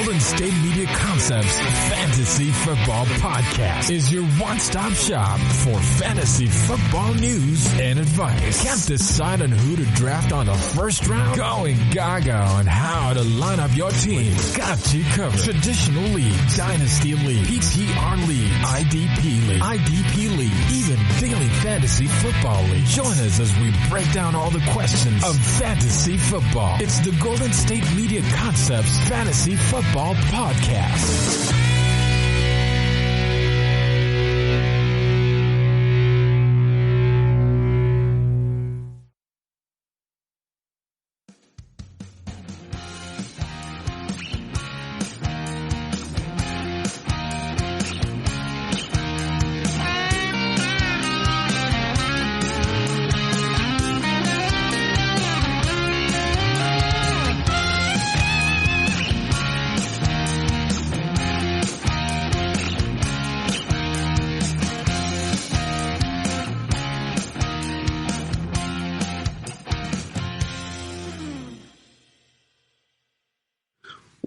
Golden State Media Concepts Fantasy Football Podcast is your one-stop shop for fantasy football news and advice. Can't decide on who to draft on the first round? Going gaga on how to line up your team. Got you covered. Traditional league, dynasty league, PTR league, IDP league, even daily fantasy football league. Join us as we break down all the questions of fantasy football. It's the Golden State Media Concepts Fantasy Football Podcast.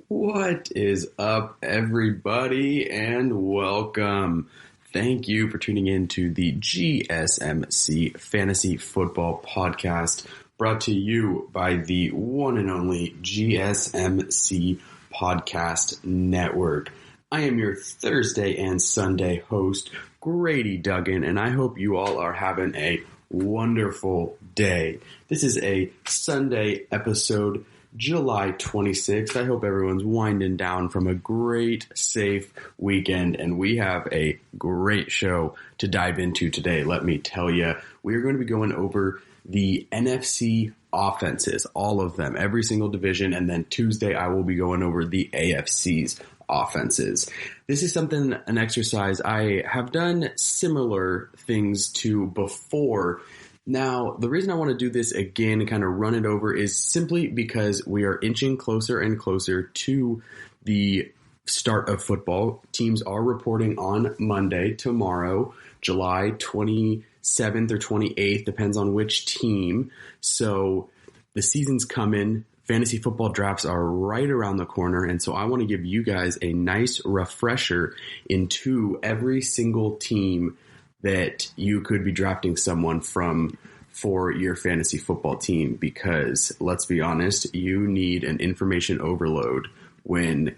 What is up, everybody, and welcome. Thank you for tuning in to the GSMC Fantasy Football Podcast, brought to you by the one and only GSMC Podcast Network. I am your Thursday and Sunday host, Grady Duggan, and I hope you all are having a wonderful day. This is a Sunday episode, July 26th. I hope everyone's winding down from a great, safe weekend, and we have a great show to dive into today. Let me tell you, we are going to be going over the NFC offenses, all of them, every single division, and then Tuesday I will be going over the AFC's offenses. This is an exercise I have done similar things to before. Now, the reason I want to do this again and kind of run it over is simply because we are inching closer and closer to the start of football. Teams are reporting on Monday, tomorrow, July 27th or 28th, depends on which team. So the season's coming. Fantasy football drafts are right around the corner, and so I want to give you guys a nice refresher into every single team that you could be drafting someone from for your fantasy football team, because let's be honest, you need an information overload when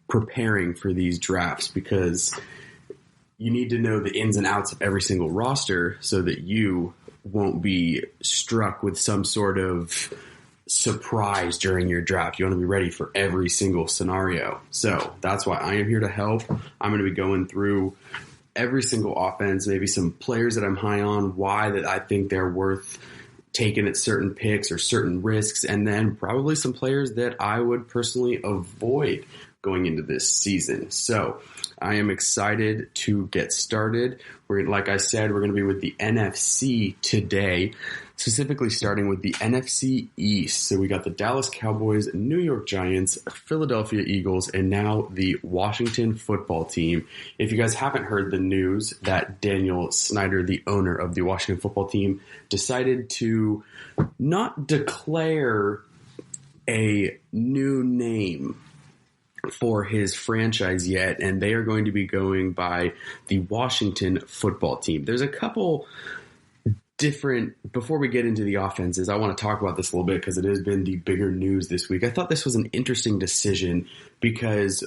preparing for these drafts, because you need to know the ins and outs of every single roster so that you won't be struck with some sort of surprise during your draft. You want to be ready for every single scenario. So that's why I am here to help. I'm going to be going through every single offense, maybe some players that I'm high on, why that I think they're worth taking at certain picks or certain risks, and then probably some players that I would personally avoid going into this season. So I am excited to get started. Like I said, we're going to be with the NFC today, specifically starting with the NFC East. So we got the Dallas Cowboys, New York Giants, Philadelphia Eagles, and now the Washington football team. If you guys haven't heard the news that Daniel Snyder, the owner of the Washington football team, decided to not declare a new name for his franchise yet, and they are going to be going by the Washington football team. There's a couple different, before we get into the offenses, I want to talk about this a little bit because it has been the bigger news this week. I thought this was an interesting decision because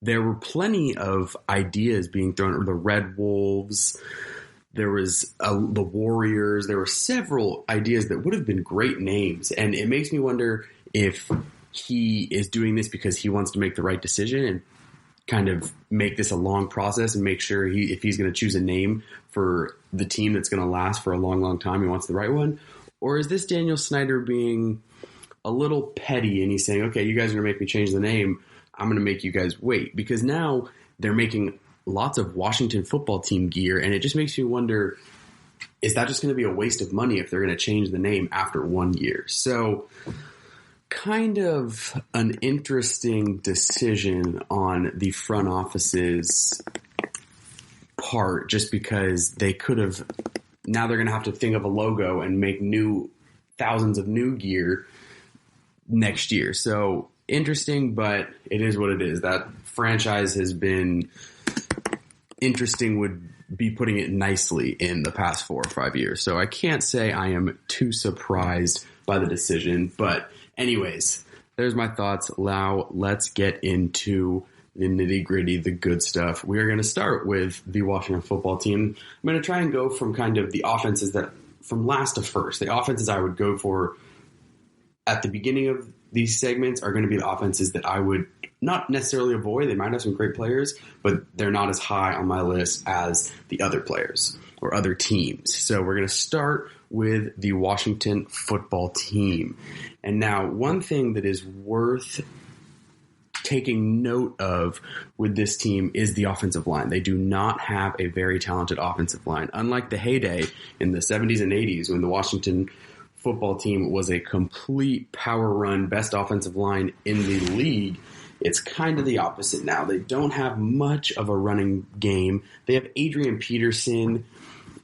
there were plenty of ideas being thrown, the Red Wolves, there was the Warriors, there were several ideas that would have been great names, and it makes me wonder if he is doing this because he wants to make the right decision and kind of make this a long process and make sure if he's going to choose a name for the team that's going to last for a long, long time, he wants the right one. Or is this Daniel Snyder being a little petty and he's saying, okay, you guys are going to make me change the name. I'm going to make you guys wait, because now they're making lots of Washington football team gear. And it just makes you wonder, is that just going to be a waste of money if they're going to change the name after 1 year? So kind of an interesting decision on the front office's part, just because they could have, now they're going to have to think of a logo and make thousands of new gear next year. So interesting, but it is what it is. That franchise has been interesting, would be putting it nicely, in the past 4 or 5 years. So I can't say I am too surprised by the decision. But anyways, there's my thoughts. Now let's get into the nitty gritty, the good stuff. We are going to start with the Washington football team. I'm going to try and go from kind of the offenses that from last to first. The offenses I would go for at the beginning of these segments are going to be the offenses that I would not necessarily avoid. They might have some great players, but they're not as high on my list as the other players or other teams. So we're going to start with the Washington football team. And now, one thing that is worth taking note of with this team is the offensive line. They do not have a very talented offensive line. Unlike the heyday in the 70s and 80s when the Washington football team was a complete power run, best offensive line in the league, it's kind of the opposite now. They don't have much of a running game. They have Adrian Peterson,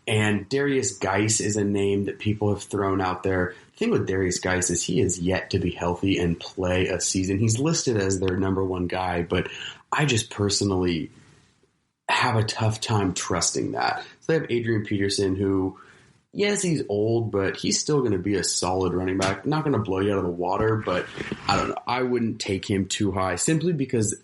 and Darius Geis is a name that people have thrown out there. The thing with Darius Geis is he is yet to be healthy and play a season. He's listed as their number one guy, but I just personally have a tough time trusting that. So they have Adrian Peterson, who, yes, he's old, but he's still going to be a solid running back. Not going to blow you out of the water, but I don't know. I wouldn't take him too high simply because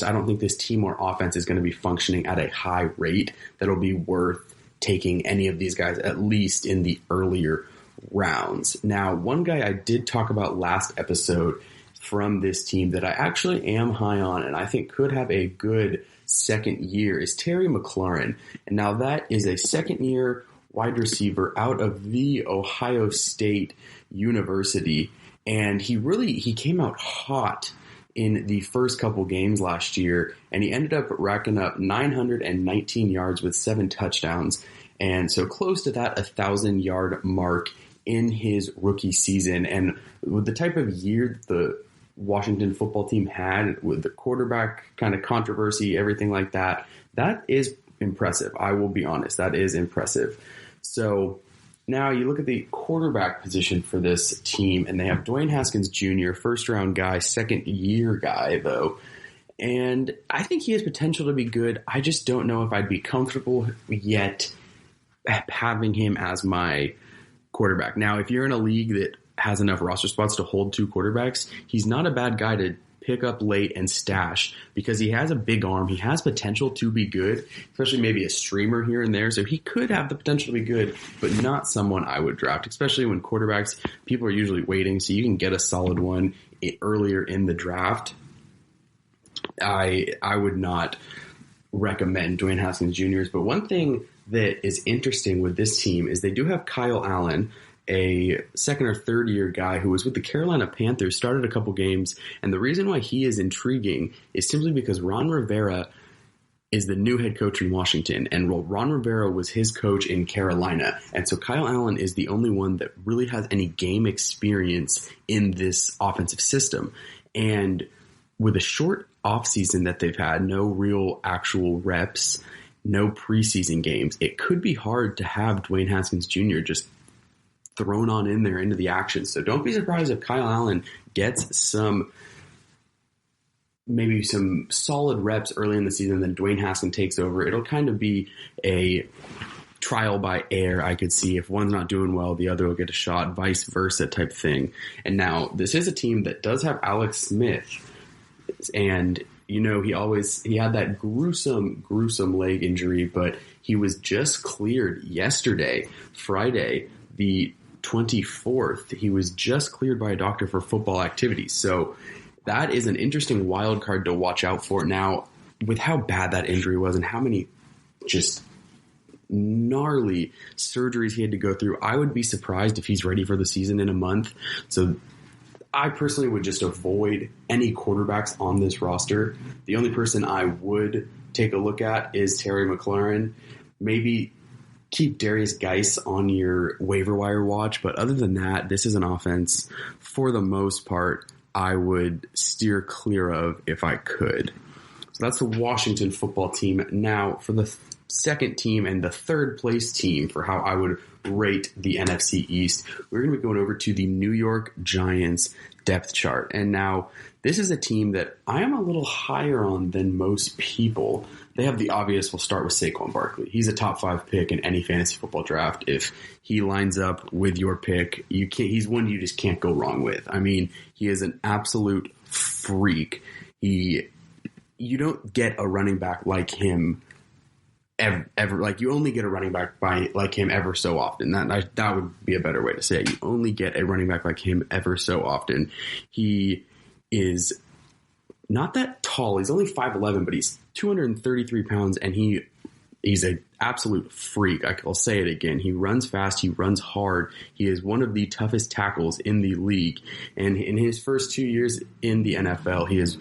I don't think this team or offense is going to be functioning at a high rate that'll be worth taking any of these guys, at least in the earlier rounds. Now, one guy I did talk about last episode from this team that I actually am high on and I think could have a good second year is Terry McLaurin. And now that is a second year wide receiver out of the Ohio State University. And he came out hot in the first couple games last year, and he ended up racking up 919 yards with 7 touchdowns, and so close to that 1,000-yard mark in his rookie season. And with the type of year the Washington football team had with the quarterback kind of controversy, everything like that, that is impressive. I will be honest, that is impressive. So now you look at the quarterback position for this team, and they have Dwayne Haskins Jr., first-round guy, second-year guy, though. And I think he has potential to be good. I just don't know if I'd be comfortable yet having him as my quarterback. Now, if you're in a league that has enough roster spots to hold 2 quarterbacks, he's not a bad guy to pick up late and stash because he has a big arm. He has potential to be good, especially maybe a streamer here and there. So he could have the potential to be good, but not someone I would draft, especially when quarterbacks, people are usually waiting. So you can get a solid one earlier in the draft. I would not recommend Dwayne Haskins Jr.'s, but one thing that is interesting with this team is they do have Kyle Allen, a second or third year guy who was with the Carolina Panthers, started a couple games. And the reason why he is intriguing is simply because Ron Rivera is the new head coach in Washington. And Ron Rivera was his coach in Carolina. And so Kyle Allen is the only one that really has any game experience in this offensive system. And with a short offseason that they've had, no real actual reps, no preseason games, it could be hard to have Dwayne Haskins Jr. just thrown on in there into the action. So don't be surprised if Kyle Allen gets maybe some solid reps early in the season, then Dwayne Haskins takes over. It'll kind of be a trial by air. I could see if one's not doing well, the other will get a shot, vice versa type thing. And now this is a team that does have Alex Smith, and he had that gruesome leg injury, but he was just cleared yesterday, Friday, the 24th. He was just cleared by a doctor for football activities. So that is an interesting wild card to watch out for. Now, with how bad that injury was and how many just gnarly surgeries he had to go through, I would be surprised if he's ready for the season in a month. So I personally would just avoid any quarterbacks on this roster. The only person I would take a look at is Terry McLaurin. Maybe keep Darius Geis on your waiver wire watch. But other than that, this is an offense, for the most part, I would steer clear of if I could. So that's the Washington football team. Now, for the second team and the third place team for how I would rate the NFC East, we're going to be going over to the New York Giants. depth chart. And now this is a team that I am a little higher on than most people. They have the obvious. We'll start with Saquon Barkley. He's a top 5 pick in any fantasy football draft. If he lines up with your pick, he's one you just can't go wrong with. I mean, he is an absolute freak. You don't get a running back like him ever. Like, you only get a running back like him ever so often. That would be a better way to say it. You only get a running back like him ever so often. He is not that tall. He's only 5'11", but he's 233 pounds, and he's an absolute freak. I'll say it again. He runs fast. He runs hard. He is one of the toughest tackles in the league. And in his first 2 years in the NFL, he has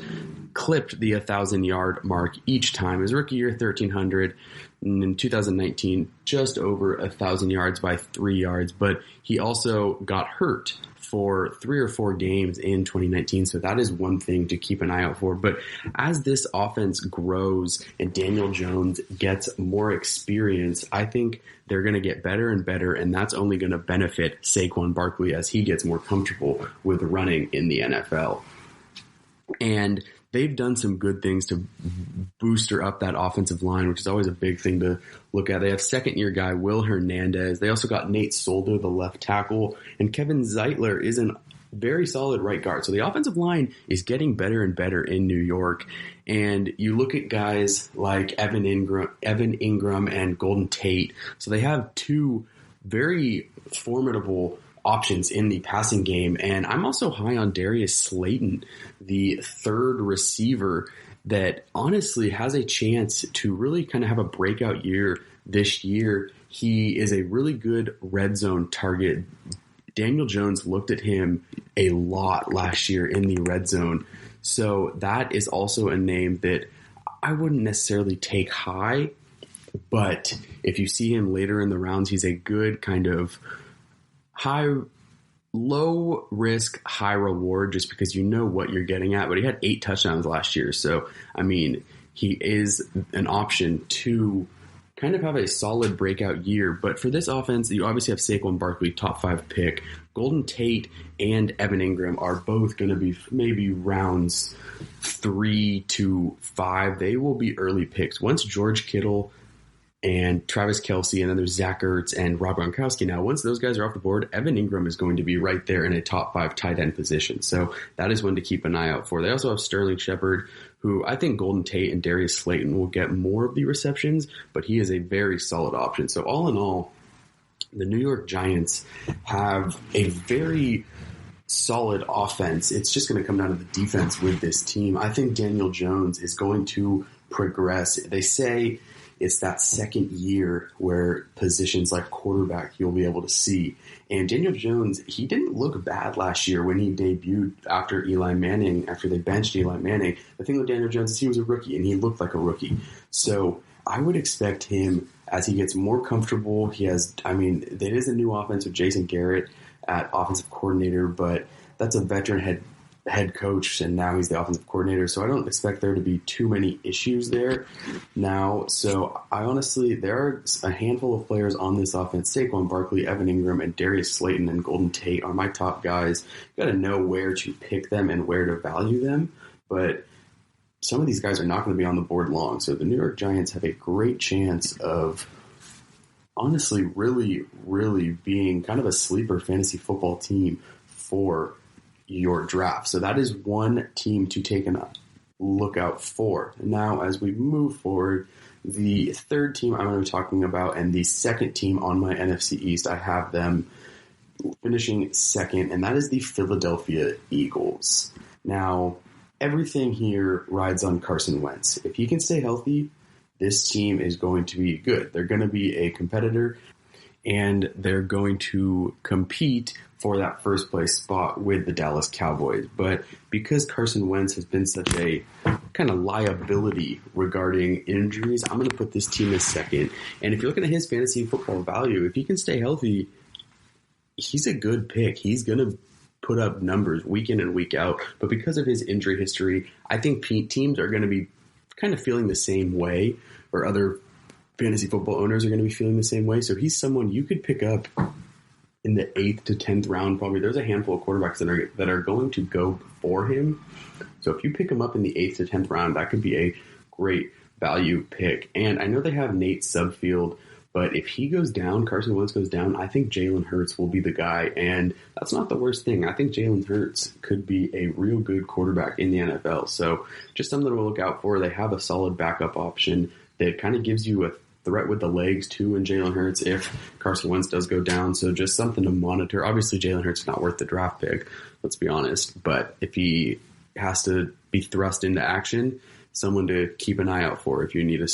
clipped the 1,000-yard mark each time. His rookie year, 1,300. In 2019, just over 1,000 yards by 3 yards. But he also got hurt for 3 or 4 games in 2019. So that is one thing to keep an eye out for. But as this offense grows and Daniel Jones gets more experience, I think they're going to get better and better. And that's only going to benefit Saquon Barkley as he gets more comfortable with running in the NFL. And they've done some good things to booster up that offensive line, which is always a big thing to look at. They have second-year guy Will Hernandez. They also got Nate Solder, the left tackle, and Kevin Zeitler is a very solid right guard. So the offensive line is getting better and better in New York. And you look at guys like Evan Ingram and Golden Tate. So they have 2 very formidable options in the passing game. And I'm also high on Darius Slayton, the third receiver that honestly has a chance to really kind of have a breakout year this year. He is a really good red zone target. Daniel Jones looked at him a lot last year in the red zone. So that is also a name that I wouldn't necessarily take high, but if you see him later in the rounds, he's a good kind of low risk, high reward, just because you know what you're getting at. But he had 8 touchdowns last year. So, I mean, he is an option to kind of have a solid breakout year. But for this offense, you obviously have Saquon Barkley, top 5 pick. Golden Tate and Evan Ingram are both going to be maybe rounds 3 to 5. They will be early picks. Once George Kittle and Travis Kelce, and then there's Zach Ertz and Rob Gronkowski. Now, once those guys are off the board, Evan Ingram is going to be right there in a top 5 tight end position. So that is one to keep an eye out for. They also have Sterling Shepard, who I think Golden Tate and Darius Slayton will get more of the receptions, but he is a very solid option. So all in all, the New York Giants have a very solid offense. It's just going to come down to the defense with this team. I think Daniel Jones is going to progress. They say it's that second year where positions like quarterback you'll be able to see. And Daniel Jones, he didn't look bad last year when he debuted after they benched Eli Manning. The thing with Daniel Jones is he was a rookie, and he looked like a rookie. So I would expect him, as he gets more comfortable, it is a new offense with Jason Garrett at offensive coordinator, but that's a veteran head coach, and now he's the offensive coordinator, so I don't expect there to be too many issues there now. So there are a handful of players on this offense. Saquon Barkley, Evan Ingram, and Darius Slayton and Golden Tate are my top guys. You got to know where to pick them and where to value them, but some of these guys are not going to be on the board long. So the New York Giants have a great chance of honestly really, really being kind of a sleeper fantasy football team for your draft. So that is one team to take a look out for. Now, as we move forward, the third team I'm going to be talking about and the second team on my NFC East, I have them finishing second, and that is the Philadelphia Eagles. Now, everything here rides on Carson Wentz. If he can stay healthy, this team is going to be good. They're going to be a competitor, and they're going to compete for that first place spot with the Dallas Cowboys. But because Carson Wentz has been such a kind of liability regarding injuries, I'm going to put this team as second. And if you're looking at his fantasy football value, if he can stay healthy, he's a good pick. He's going to put up numbers week in and week out. But because of his injury history, I think teams are going to be kind of feeling the same way, or other fantasy football owners are going to be feeling the same way. So he's someone you could pick up in the 8th to 10th round, probably there's a handful of quarterbacks that are going to go before him. So if you pick him up in the 8th to 10th round, that could be a great value pick. And I know they have Nate Subfield, but if he goes down, Carson Wentz goes down, I think Jalen Hurts will be the guy. And that's not the worst thing. I think Jalen Hurts could be a real good quarterback in the NFL. So just something to look out for. They have a solid backup option that kind of gives you a threat with the legs too in Jalen Hurts if Carson Wentz does go down. So just something to monitor. Obviously, Jalen Hurts is not worth the draft pick, let's be honest. But if he has to be thrust into action, someone to keep an eye out for if you need a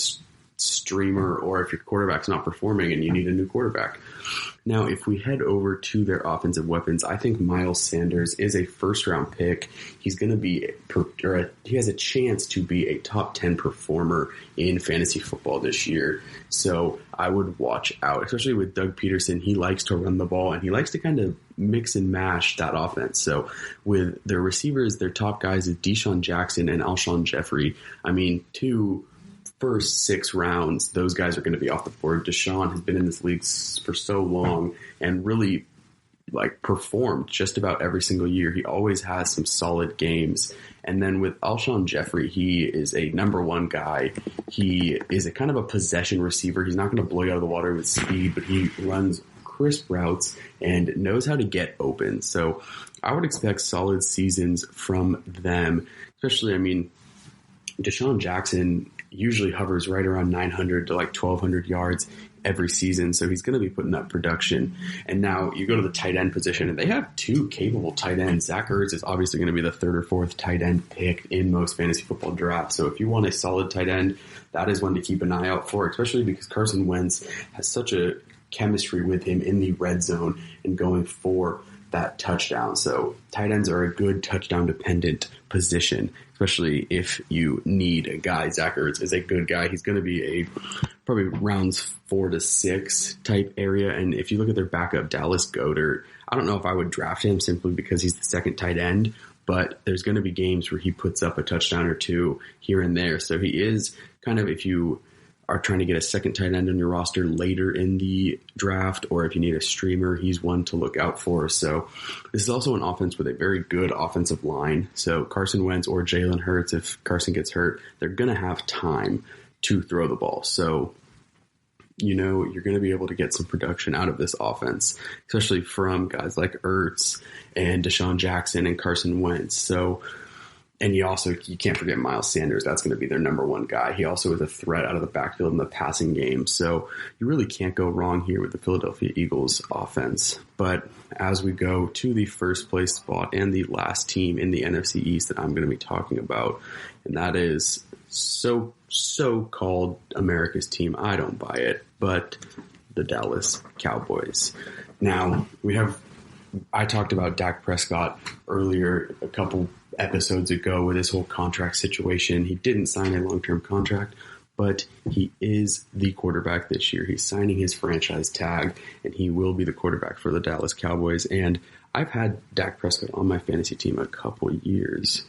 streamer or if your quarterback's not performing and you need a new quarterback. Now, if we head over to their offensive weapons, I think Miles Sanders is a first-round pick. He's going to be, he has a chance to be a top 10 performer in fantasy football this year. So I would watch out, especially with Doug Peterson. He likes to run the ball and he likes to kind of mix and mash that offense. So with their receivers, their top guys is Deshaun Jackson and Alshon Jeffrey. I mean, two first 6 rounds, those guys are going to be off the board. Deshaun has been in this league for so long and really performed just about every single year. He always has some solid games. And then with Alshon Jeffrey, he is a number 1 guy. He is a kind of a possession receiver. He's not going to blow you out of the water with speed, but he runs crisp routes and knows how to get open. So I would expect solid seasons from them, especially, Deshaun Jackson usually hovers right around 900 to 1,200 yards every season. So he's going to be putting up production. And now you go to the tight end position and they have 2 capable tight ends. Zach Ertz is obviously going to be the 3rd or 4th tight end pick in most fantasy football drafts. So if you want a solid tight end, that is one to keep an eye out for, especially because Carson Wentz has such a chemistry with him in the red zone and going for that touchdown. So tight ends are a good touchdown dependent position, especially if you need a guy. Zach Ertz is a good guy. He's going to be probably rounds 4 to 6 type area. And if you look at their backup, Dallas Goedert, I don't know if I would draft him simply because he's the 2nd tight end, but there's going to be games where he puts up a touchdown or 2 here and there. So he is kind of, if you are trying to get a 2nd tight end on your roster later in the draft, or if you need a streamer, he's one to look out for. So this is also an offense with a very good offensive line. So Carson Wentz or Jalen Hurts, if Carson gets hurt, they're going to have time to throw the ball. So, you're going to be able to get some production out of this offense, especially from guys like Ertz and Deshaun Jackson and Carson Wentz. So, and you can't forget Miles Sanders. That's going to be their number 1 guy. He also is a threat out of the backfield in the passing game. So you really can't go wrong here with the Philadelphia Eagles offense. But as we go to the first place spot and the last team in the NFC East that I'm going to be talking about, and that is so-called America's team. I don't buy it, but the Dallas Cowboys. Now, I talked about Dak Prescott earlier a couple episodes ago with his whole contract situation. He didn't sign a long-term contract, but he is the quarterback this year. He's signing his franchise tag, and he will be the quarterback for the Dallas Cowboys. And I've had Dak Prescott on my fantasy team a couple years,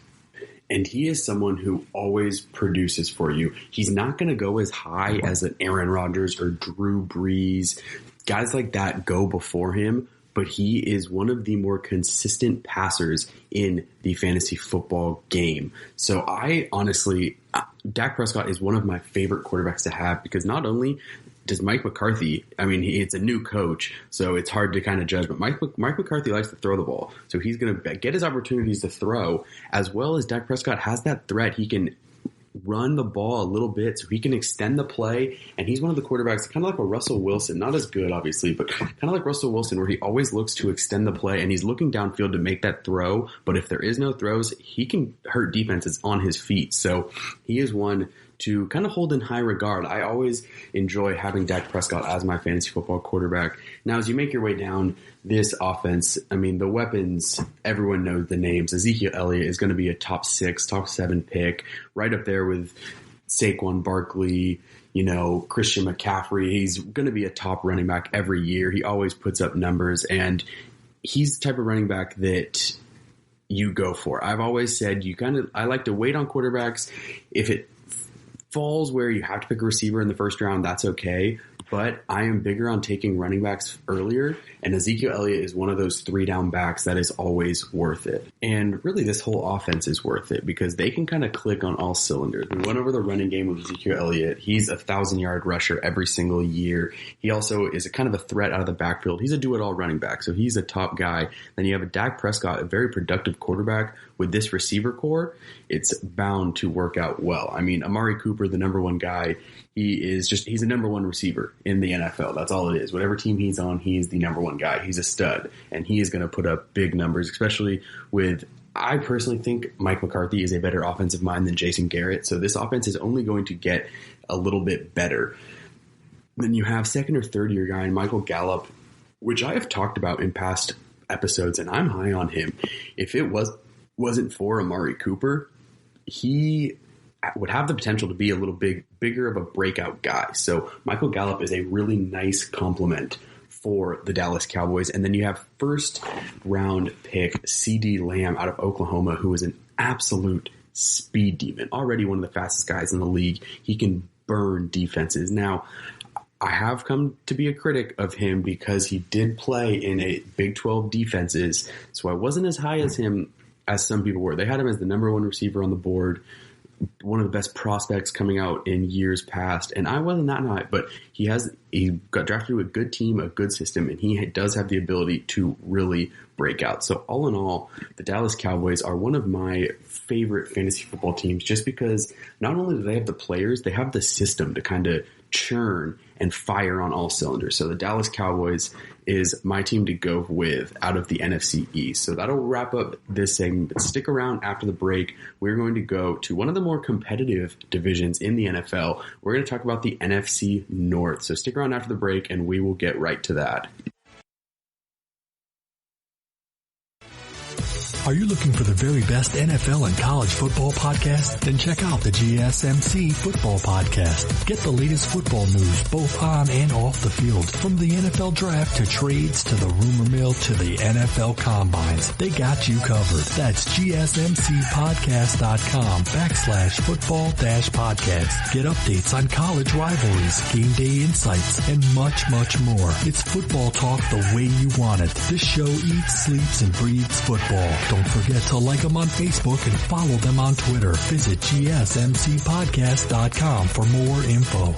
and he is someone who always produces for you. He's not going to go as high as an Aaron Rodgers or Drew Brees. Guys like that go before him, but he is one of the more consistent passers in the fantasy football game. So Dak Prescott is one of my favorite quarterbacks to have because not only does Mike McCarthy, it's a new coach, so it's hard to kind of judge, but Mike McCarthy likes to throw the ball. So he's going to get his opportunities to throw, as well as Dak Prescott has that threat. He can run the ball a little bit so he can extend the play, and he's one of the quarterbacks kind of like a Russell Wilson, not as good obviously, but kind of like Russell Wilson, where he always looks to extend the play and he's looking downfield to make that throw, but if there is no throws, he can hurt defenses on his feet. So he is one to kind of hold in high regard. I always enjoy having Dak Prescott as my fantasy football quarterback. Now, as you make your way down this offense, the weapons, everyone knows the names. Ezekiel Elliott is going to be a top 6, top 7 pick, right up there with Saquon Barkley, Christian McCaffrey. He's going to be a top running back every year. He always puts up numbers, and he's the type of running back that you go for. I've always said I like to wait on quarterbacks. If it falls where you have to pick a receiver in the first round, that's okay. but I am bigger on taking running backs earlier, and Ezekiel Elliott is one of those 3-down backs that is always worth it. And really, this whole offense is worth it because they can kind of click on all cylinders. We went over the running game of Ezekiel Elliott. He's a 1,000-yard rusher every single year. He also is a kind of a threat out of the backfield. He's a do-it-all running back, so he's a top guy. Then you have a Dak Prescott, a very productive quarterback. With this receiver core, it's bound to work out well. I mean, Amari Cooper, the number one guy, he's a number one receiver in the NFL. That's all it is. Whatever team he's on, he's the number one guy. He's a stud, and he is going to put up big numbers, especially with, I personally think Mike McCarthy is a better offensive mind than Jason Garrett. So this offense is only going to get a little bit better. Then you have second or third year guy, Michael Gallup, which I have talked about in past episodes, and I'm high on him. If it wasn't for Amari Cooper, he would have the potential to be a little bigger of a breakout guy. So Michael Gallup is a really nice compliment for the Dallas Cowboys. And then you have first round pick CD Lamb out of Oklahoma, who is an absolute speed demon, already one of the fastest guys in the league. He can burn defenses. Now, I have come to be a critic of him because he did play in a Big 12 defenses, so I wasn't as high as him as some people were. They had him as the number one receiver on the board, one of the best prospects coming out in years past, and I wasn't that high, but he got drafted to a good team, a good system, and he does have the ability to really break out. So all in all, the Dallas Cowboys are one of my favorite fantasy football teams just because not only do they have the players, they have the system to kind of churn and fire on all cylinders. So the Dallas Cowboys is my team to go with out of the NFC East. So that'll wrap up this segment. But stick around after the break. We're going to go to one of the more competitive divisions in the NFL. We're going to talk about the NFC North. So stick around after the break and we will get right to that. Are you looking for the very best NFL and college football podcast? Then check out the GSMC Football Podcast. Get the latest football news both on and off the field. From the NFL Draft to trades to the rumor mill to the NFL Combines. They got you covered. That's GSMCpodcast.com/football-podcast. Get updates on college rivalries, game day insights, and much, much more. It's football talk the way you want it. This show eats, sleeps, and breathes football. Don't forget to like them on Facebook and follow them on Twitter. Visit GSMCpodcast.com for more info.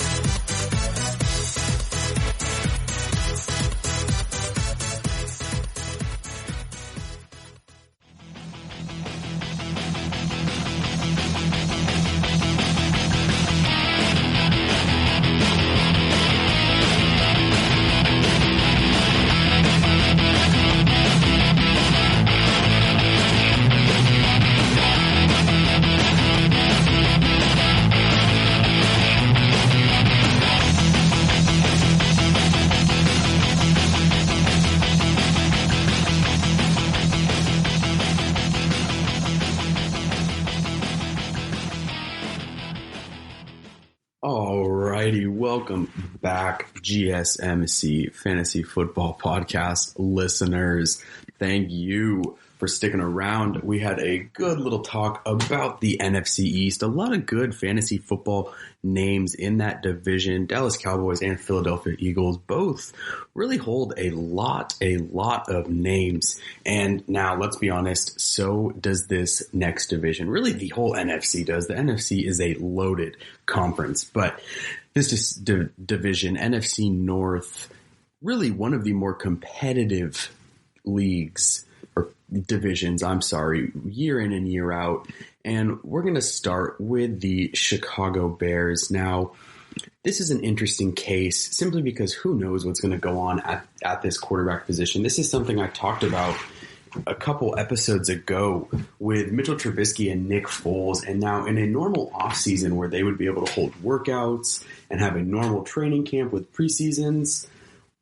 Welcome back, GSMC Fantasy Football Podcast listeners. Thank you for sticking around. We had a good little talk about the NFC East. A lot of good fantasy football names in that division. Dallas Cowboys and Philadelphia Eagles both really hold a lot of names. And now, let's be honest, so does this next division. Really, the whole NFC does. The NFC is a loaded conference, but this division, NFC North, really one of the more competitive leagues or divisions, year in and year out. And we're going to start with the Chicago Bears. Now, this is an interesting case simply because who knows what's going to go on at this quarterback position. This is something I talked about a couple episodes ago with Mitchell Trubisky and Nick Foles. And now in a normal offseason where they would be able to hold workouts and have a normal training camp with preseasons,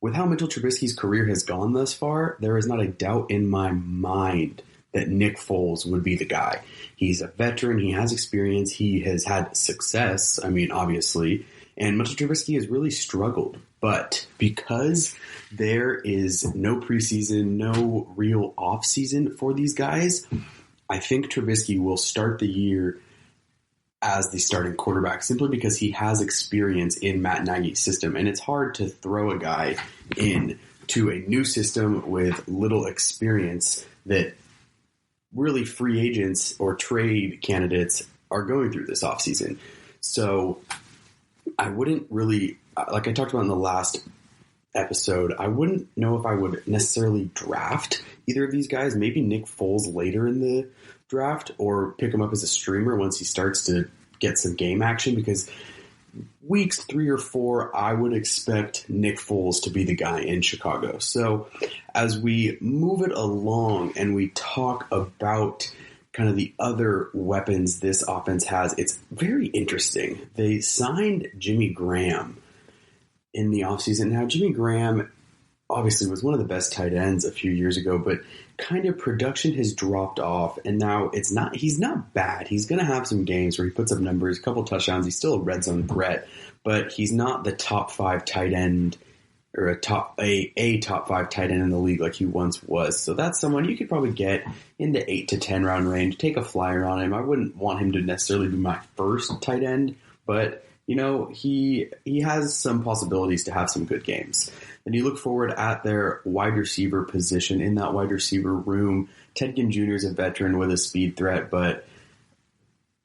with how Mitchell Trubisky's career has gone thus far, there is not a doubt in my mind that Nick Foles would be the guy. He's a veteran. He has experience. He has had success. Obviously. And Mitchell Trubisky has really struggled. But because there is no preseason, no real offseason for these guys, I think Trubisky will start the year as the starting quarterback simply because he has experience in Matt Nagy's system. And it's hard to throw a guy into a new system with little experience that really free agents or trade candidates are going through this offseason. So I wouldn't really, like I talked about in the last episode, I wouldn't know if I would necessarily draft either of these guys. Maybe Nick Foles later in the draft, or pick him up as a streamer once he starts to get some game action, because weeks 3 or 4, I would expect Nick Foles to be the guy in Chicago. So as we move it along and we talk about kind of the other weapons this offense has, it's very interesting. They signed Jimmy Graham in the offseason. Now, Jimmy Graham obviously was one of the best tight ends a few years ago, but kind of production has dropped off, and now he's not bad. He's going to have some games where he puts up numbers, a couple touchdowns. He's still a red zone threat, but he's not the top 5 tight end or a top 5 tight end in the league like he once was. So that's someone you could probably get in the 8 to 10 round range, take a flyer on him. I wouldn't want him to necessarily be my first tight end, but he has some possibilities to have some good games. And you look forward at their wide receiver position. In that wide receiver room, Ted Ginn Jr. is a veteran with a speed threat, but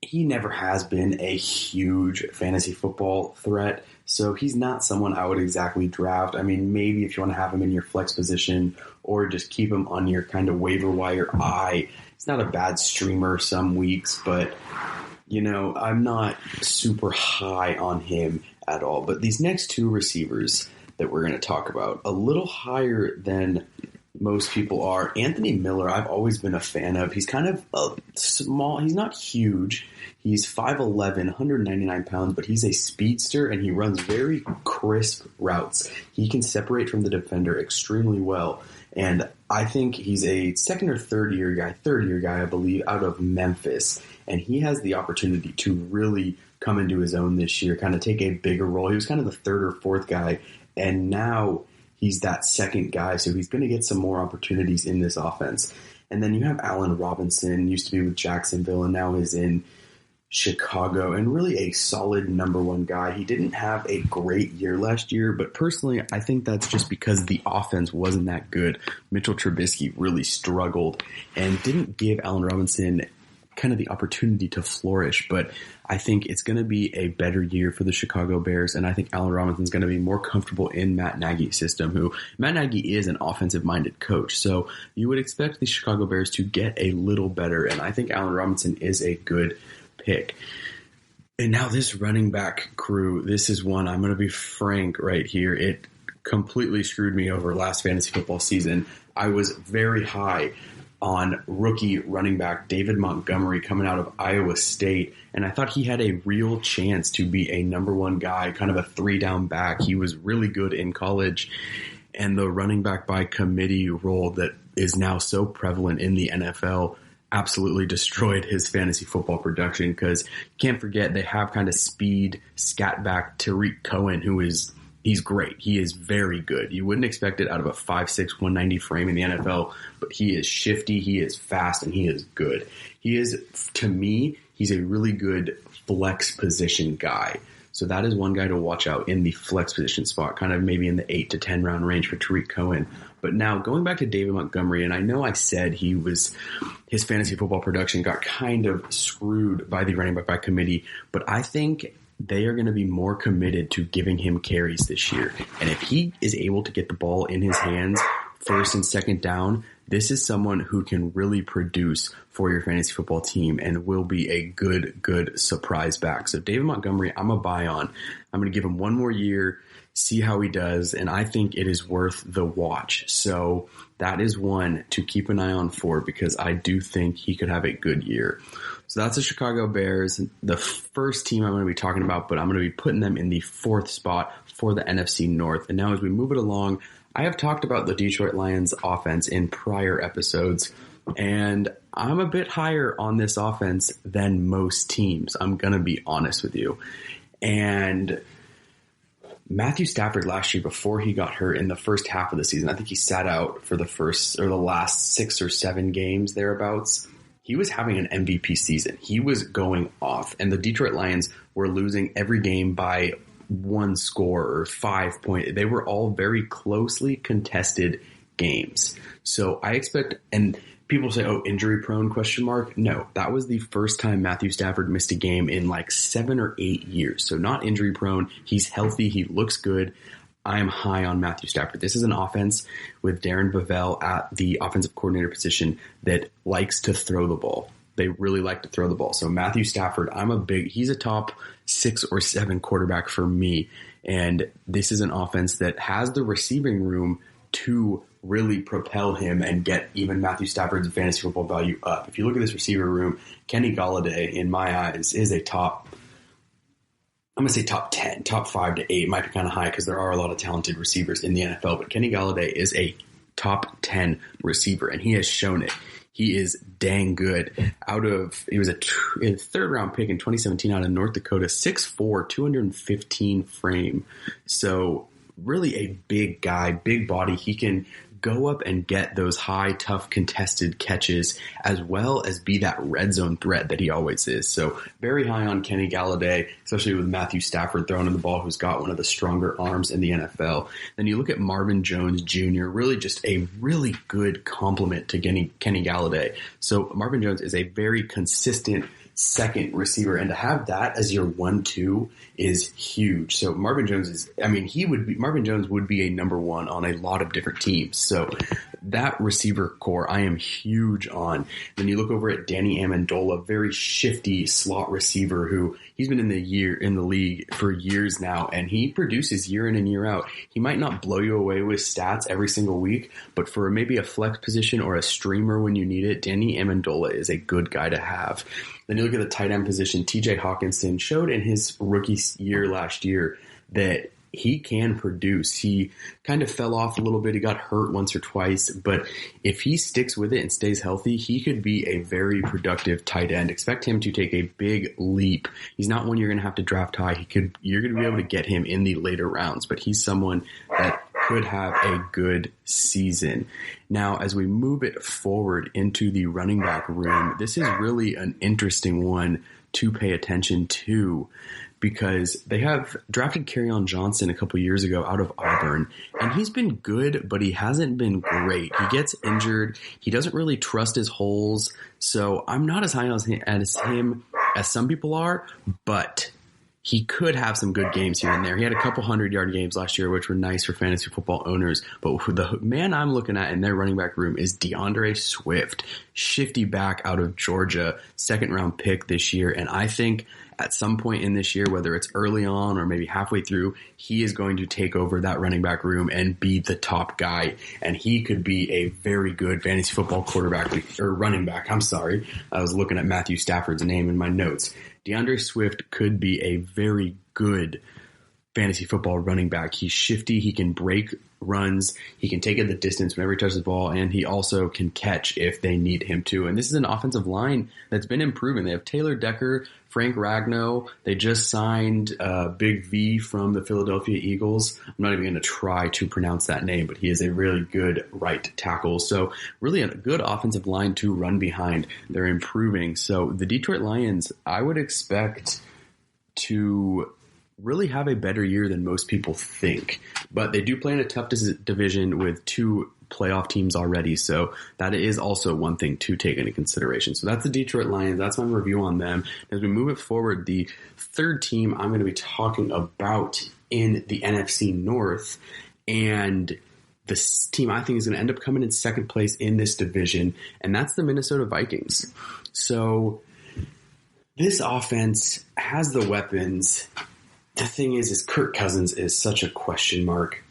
he never has been a huge fantasy football threat. So he's not someone I would exactly draft. I mean, maybe if you want to have him in your flex position or just keep him on your kind of waiver wire eye. It's not a bad streamer some weeks, but I'm not super high on him at all. But these next 2 receivers that we're going to talk about, a little higher than most people are. Anthony Miller, I've always been a fan of. He's kind of small. He's not huge. He's 5'11", 199 pounds, but he's a speedster, and he runs very crisp routes. He can separate from the defender extremely well. And I think he's a second or third year guy, I believe, out of Memphis. And he has the opportunity to really come into his own this year, kind of take a bigger role. He was kind of the third or fourth guy, and now he's that second guy, so he's going to get some more opportunities in this offense. And then you have Allen Robinson, used to be with Jacksonville, and now is in Chicago, and really a solid number 1 guy. He didn't have a great year last year, but personally, I think that's just because the offense wasn't that good. Mitchell Trubisky really struggled and didn't give Allen Robinson kind of the opportunity to flourish, but I think it's going to be a better year for the Chicago Bears, and I think Allen Robinson's going to be more comfortable in Matt Nagy's system, who Matt Nagy is an offensive-minded coach, so you would expect the Chicago Bears to get a little better, and I think Allen Robinson is a good pick. And now this running back crew, this is one, I'm going to be frank right here, it completely screwed me over last fantasy football season. I was very high on rookie running back David Montgomery coming out of Iowa State, and I thought he had a real chance to be a number 1 guy, kind of a 3-down back. He was really good in college, and the running back by committee role that is now so prevalent in the NFL absolutely destroyed his fantasy football production, because you can't forget they have kind of speed scat back Tariq Cohen, he's great. He is very good. You wouldn't expect it out of a 5'6", 190 frame in the NFL, but he is shifty, he is fast, and he is good. He is, to me, he's a really good flex position guy. So that is one guy to watch out in the flex position spot, kind of maybe in the 8 to 10 round range for Tariq Cohen. But now going back to David Montgomery, and I know I said his fantasy football production got kind of screwed by the running back by committee, but I think they are going to be more committed to giving him carries this year. And if he is able to get the ball in his hands first and second down, this is someone who can really produce for your fantasy football team and will be a good surprise back. So David Montgomery, I'm a buy on. I'm going to give him 1 more year, see how he does, and I think it is worth the watch. So that is one to keep an eye on for, because I do think he could have a good year. So that's the Chicago Bears, the first team I'm going to be talking about, but I'm going to be putting them in the 4th spot for the NFC North. And now as we move it along, I have talked about the Detroit Lions offense in prior episodes, and I'm a bit higher on this offense than most teams. I'm going to be honest with you. And Matthew Stafford last year, before he got hurt in the first half of the season, I think he sat out for the last 6 or 7 games thereabouts. he was having an MVP season. He was going off, and the Detroit Lions were losing every game by 1 score or 5 points. They were all very closely contested games. So I expect, and people say, oh, injury prone ? No, that was the first time Matthew Stafford missed a game in like 7 or 8 years. So not injury prone. He's healthy. He looks good. I am high on Matthew Stafford. This is an offense with Darren Bevell at the offensive coordinator position that likes to throw the ball. They really like to throw the ball. So Matthew Stafford, he's a top 6 or 7 quarterback for me. And this is an offense that has the receiving room to really propel him and get even Matthew Stafford's fantasy football value up. If you look at this receiver room, Kenny Golladay, in my eyes, is a top 10, top 5 to 8. Might be kind of high because there are a lot of talented receivers in the NFL, but Kenny Golladay is a top 10 receiver, and he has shown it. He is dang good. He was a 3rd round pick in 2017 out of North Dakota, 6'4", 215 frame. So really a big guy, big body. He can go up and get those high, tough, contested catches, as well as be that red zone threat that he always is. So very high on Kenny Golladay, especially with Matthew Stafford throwing in the ball, who's got one of the stronger arms in the NFL. Then you look at Marvin Jones Jr., really just a really good complement to Kenny Golladay. So Marvin Jones is a very consistent second receiver, and to have that as your 1-2 is huge. So Marvin Jones would be a number 1 on a lot of different teams. So that receiver core I am huge on. Then you look over at Danny Amendola, very shifty slot receiver who he's been in the league for years now, and he produces year in and year out. He might not blow you away with stats every single week, but for maybe a flex position or a streamer when you need it, Danny Amendola is a good guy to have. Then you look at the tight end position. TJ Hawkinson showed in his rookie year last year that he can produce. He kind of fell off a little bit. He got hurt once or twice, but if he sticks with it and stays healthy, he could be a very productive tight end. Expect him to take a big leap. He's not one you're going to have to draft high. You're going to be able to get him in the later rounds, but he's someone that could have a good season. Now, as we move it forward into the running back room, this is really an interesting one to pay attention to, because they have drafted Kerryon Johnson a couple years ago out of Auburn, and he's been good, but he hasn't been great. He gets injured. He doesn't really trust his holes, so I'm not as high as him as some people are, but he could have some good games here and there. He had a couple 100-yard games last year, which were nice for fantasy football owners. But the man I'm looking at in their running back room is DeAndre Swift, shifty back out of Georgia, 2nd-round pick this year. And I think at some point in this year, whether it's early on or maybe halfway through, he is going to take over that running back room and be the top guy. And he could be a very good fantasy football running back. I was looking at Matthew Stafford's name in my notes. DeAndre Swift could be a very good fantasy football running back. He's shifty. He can break runs. He can take it the distance whenever he touches the ball, and he also can catch if they need him to. And this is an offensive line that's been improving. They have Taylor Decker, Frank Ragnow. They just signed Big V from the Philadelphia Eagles. I'm not even going to try to pronounce that name, but he is a really good right tackle. So really a good offensive line to run behind. They're improving. So the Detroit Lions, I would expect to really have a better year than most people think. But they do play in a tough division with 2 playoff teams already, so that is also one thing to take into consideration. So that's the Detroit Lions. That's my review on them. As we move it forward, the 3rd team I'm going to be talking about in the NFC North, and this team I think is going to end up coming in 2nd place in this division, and that's the Minnesota Vikings. So this offense has the weapons. The thing is Kirk Cousins is such a question mark.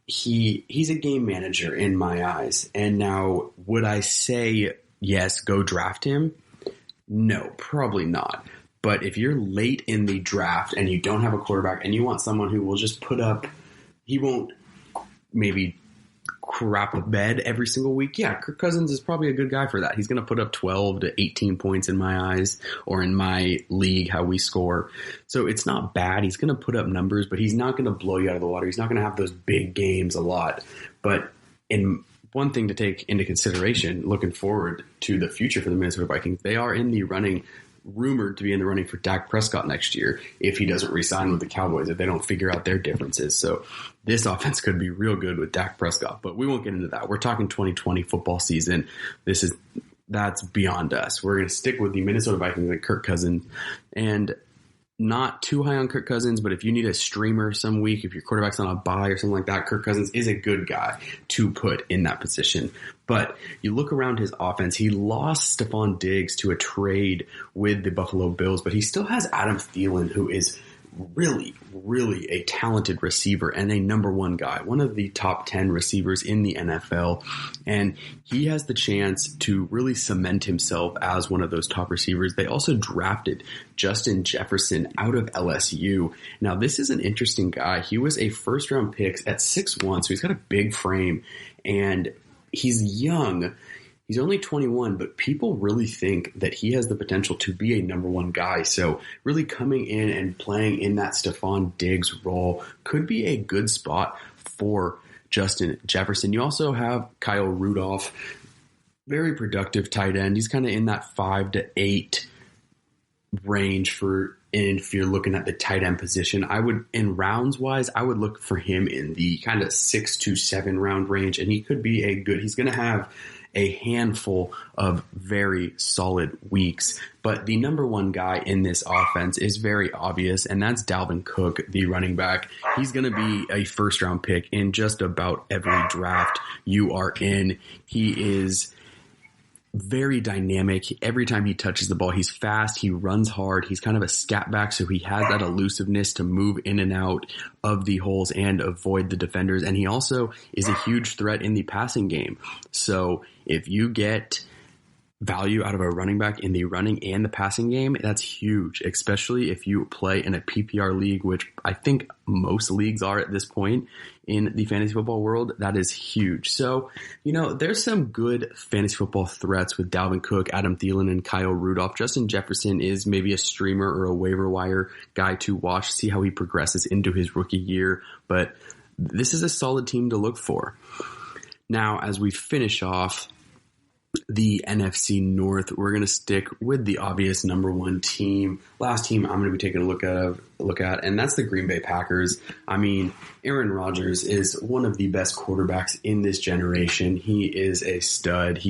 He's a game manager in my eyes. And now, would I say, yes, go draft him? No, probably not. But if you're late in the draft and you don't have a quarterback and you want someone who will just put up, he won't maybe crap a bed every single week. Yeah, Kirk Cousins is probably a good guy for that. He's going to put up 12 to 18 points in my eyes, or in my league, how we score. So it's not bad. He's going to put up numbers, but he's not going to blow you out of the water. He's not going to have those big games a lot. But one thing to take into consideration looking forward to the future for the Minnesota Vikings, they are in the running, rumored to be in the running for Dak Prescott next year if he doesn't re-sign with the Cowboys, if they don't figure out their differences. So this offense could be real good with Dak Prescott, but we won't get into that. We're talking 2020 football season. That's beyond us. We're going to stick with the Minnesota Vikings and Kirk Cousins, and not too high on Kirk Cousins, but if you need a streamer some week, if your quarterback's on a bye or something like that, Kirk Cousins is a good guy to put in that position. But you look around his offense, he lost Stephon Diggs to a trade with the Buffalo Bills, but he still has Adam Thielen, who is really, really a talented receiver and a number one guy, one of the top 10 receivers in the NFL. And he has the chance to really cement himself as one of those top receivers. They also drafted Justin Jefferson out of LSU. Now, this is an interesting guy. He was a first round pick at 6'1", so he's got a big frame and he's young. He's only 21, but people really think that he has the potential to be a number one guy. So really coming in and playing in that Stephon Diggs role could be a good spot for Justin Jefferson. You also have Kyle Rudolph, very productive tight end. He's kind of in that 5 to 8 range if you're looking at the tight end position. In rounds wise, I would look for him in the kind of 6 to 7 round range, and he could be he's going to have a handful of very solid weeks. But the number one guy in this offense is very obvious, and that's Dalvin Cook, the running back. He's going to be a first-round pick in just about every draft you are in. He is very dynamic. Every time he touches the ball, he's fast, he runs hard, he's kind of a scat back, so he has that elusiveness to move in and out of the holes and avoid the defenders, and he also is a huge threat in the passing game. So if you get value out of a running back in the running and the passing game, that's huge, especially if you play in a PPR league, which I think most leagues are at this point in the fantasy football world. That is huge. So, there's some good fantasy football threats with Dalvin Cook, Adam Thielen, and Kyle Rudolph. Justin Jefferson is maybe a streamer or a waiver wire guy to watch, see how he progresses into his rookie year. But this is a solid team to look for. Now, as we finish off the NFC North, we're going to stick with the obvious number one team. Last team I'm going to be taking a look at, and that's the Green Bay Packers. I mean, Aaron Rodgers is one of the best quarterbacks in this generation. He is a stud.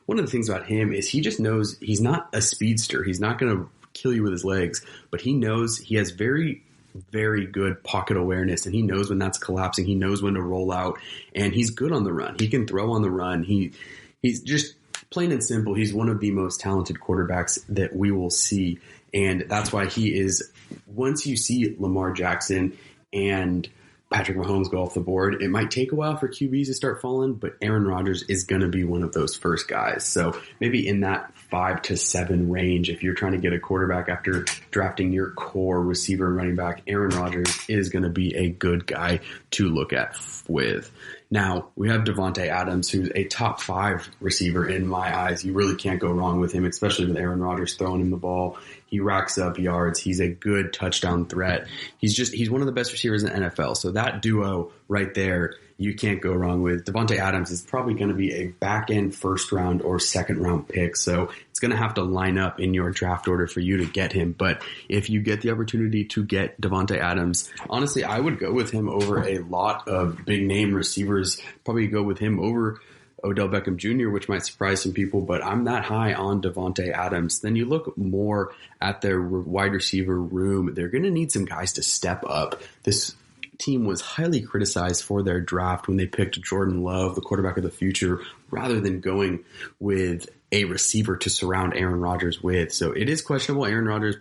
One of the things about him is he just knows he's not a speedster. He's not going to kill you with his legs, but he knows he has very, very good pocket awareness, and he knows when that's collapsing. He knows when to roll out, and he's good on the run. He can throw on the run. He's just plain and simple, he's one of the most talented quarterbacks that we will see. And that's why he is, once you see Lamar Jackson and Patrick Mahomes go off the board, it might take a while for QBs to start falling, but Aaron Rodgers is going to be one of those first guys. So maybe in that 5 to 7 range, if you're trying to get a quarterback after drafting your core receiver and running back, Aaron Rodgers is going to be a good guy to look at with. Now, we have Davante Adams, who's a top 5 receiver in my eyes. You really can't go wrong with him, especially with Aaron Rodgers throwing him the ball. He racks up yards. He's a good touchdown threat. He's one of the best receivers in the NFL. So that duo right there, you can't go wrong with. Davante Adams is probably going to be a back-end first round or second round pick. So it's going to have to line up in your draft order for you to get him. But if you get the opportunity to get Davante Adams, honestly, I would go with him over a lot of big name receivers. Probably go with him over Odell Beckham Jr., which might surprise some people, but I'm that high on Davante Adams. Then you look more at their wide receiver room. They're going to need some guys to step up. This team was highly criticized for their draft when they picked Jordan Love, the quarterback of the future, rather than going with a receiver to surround Aaron Rodgers with. So it is questionable. Aaron Rodgers,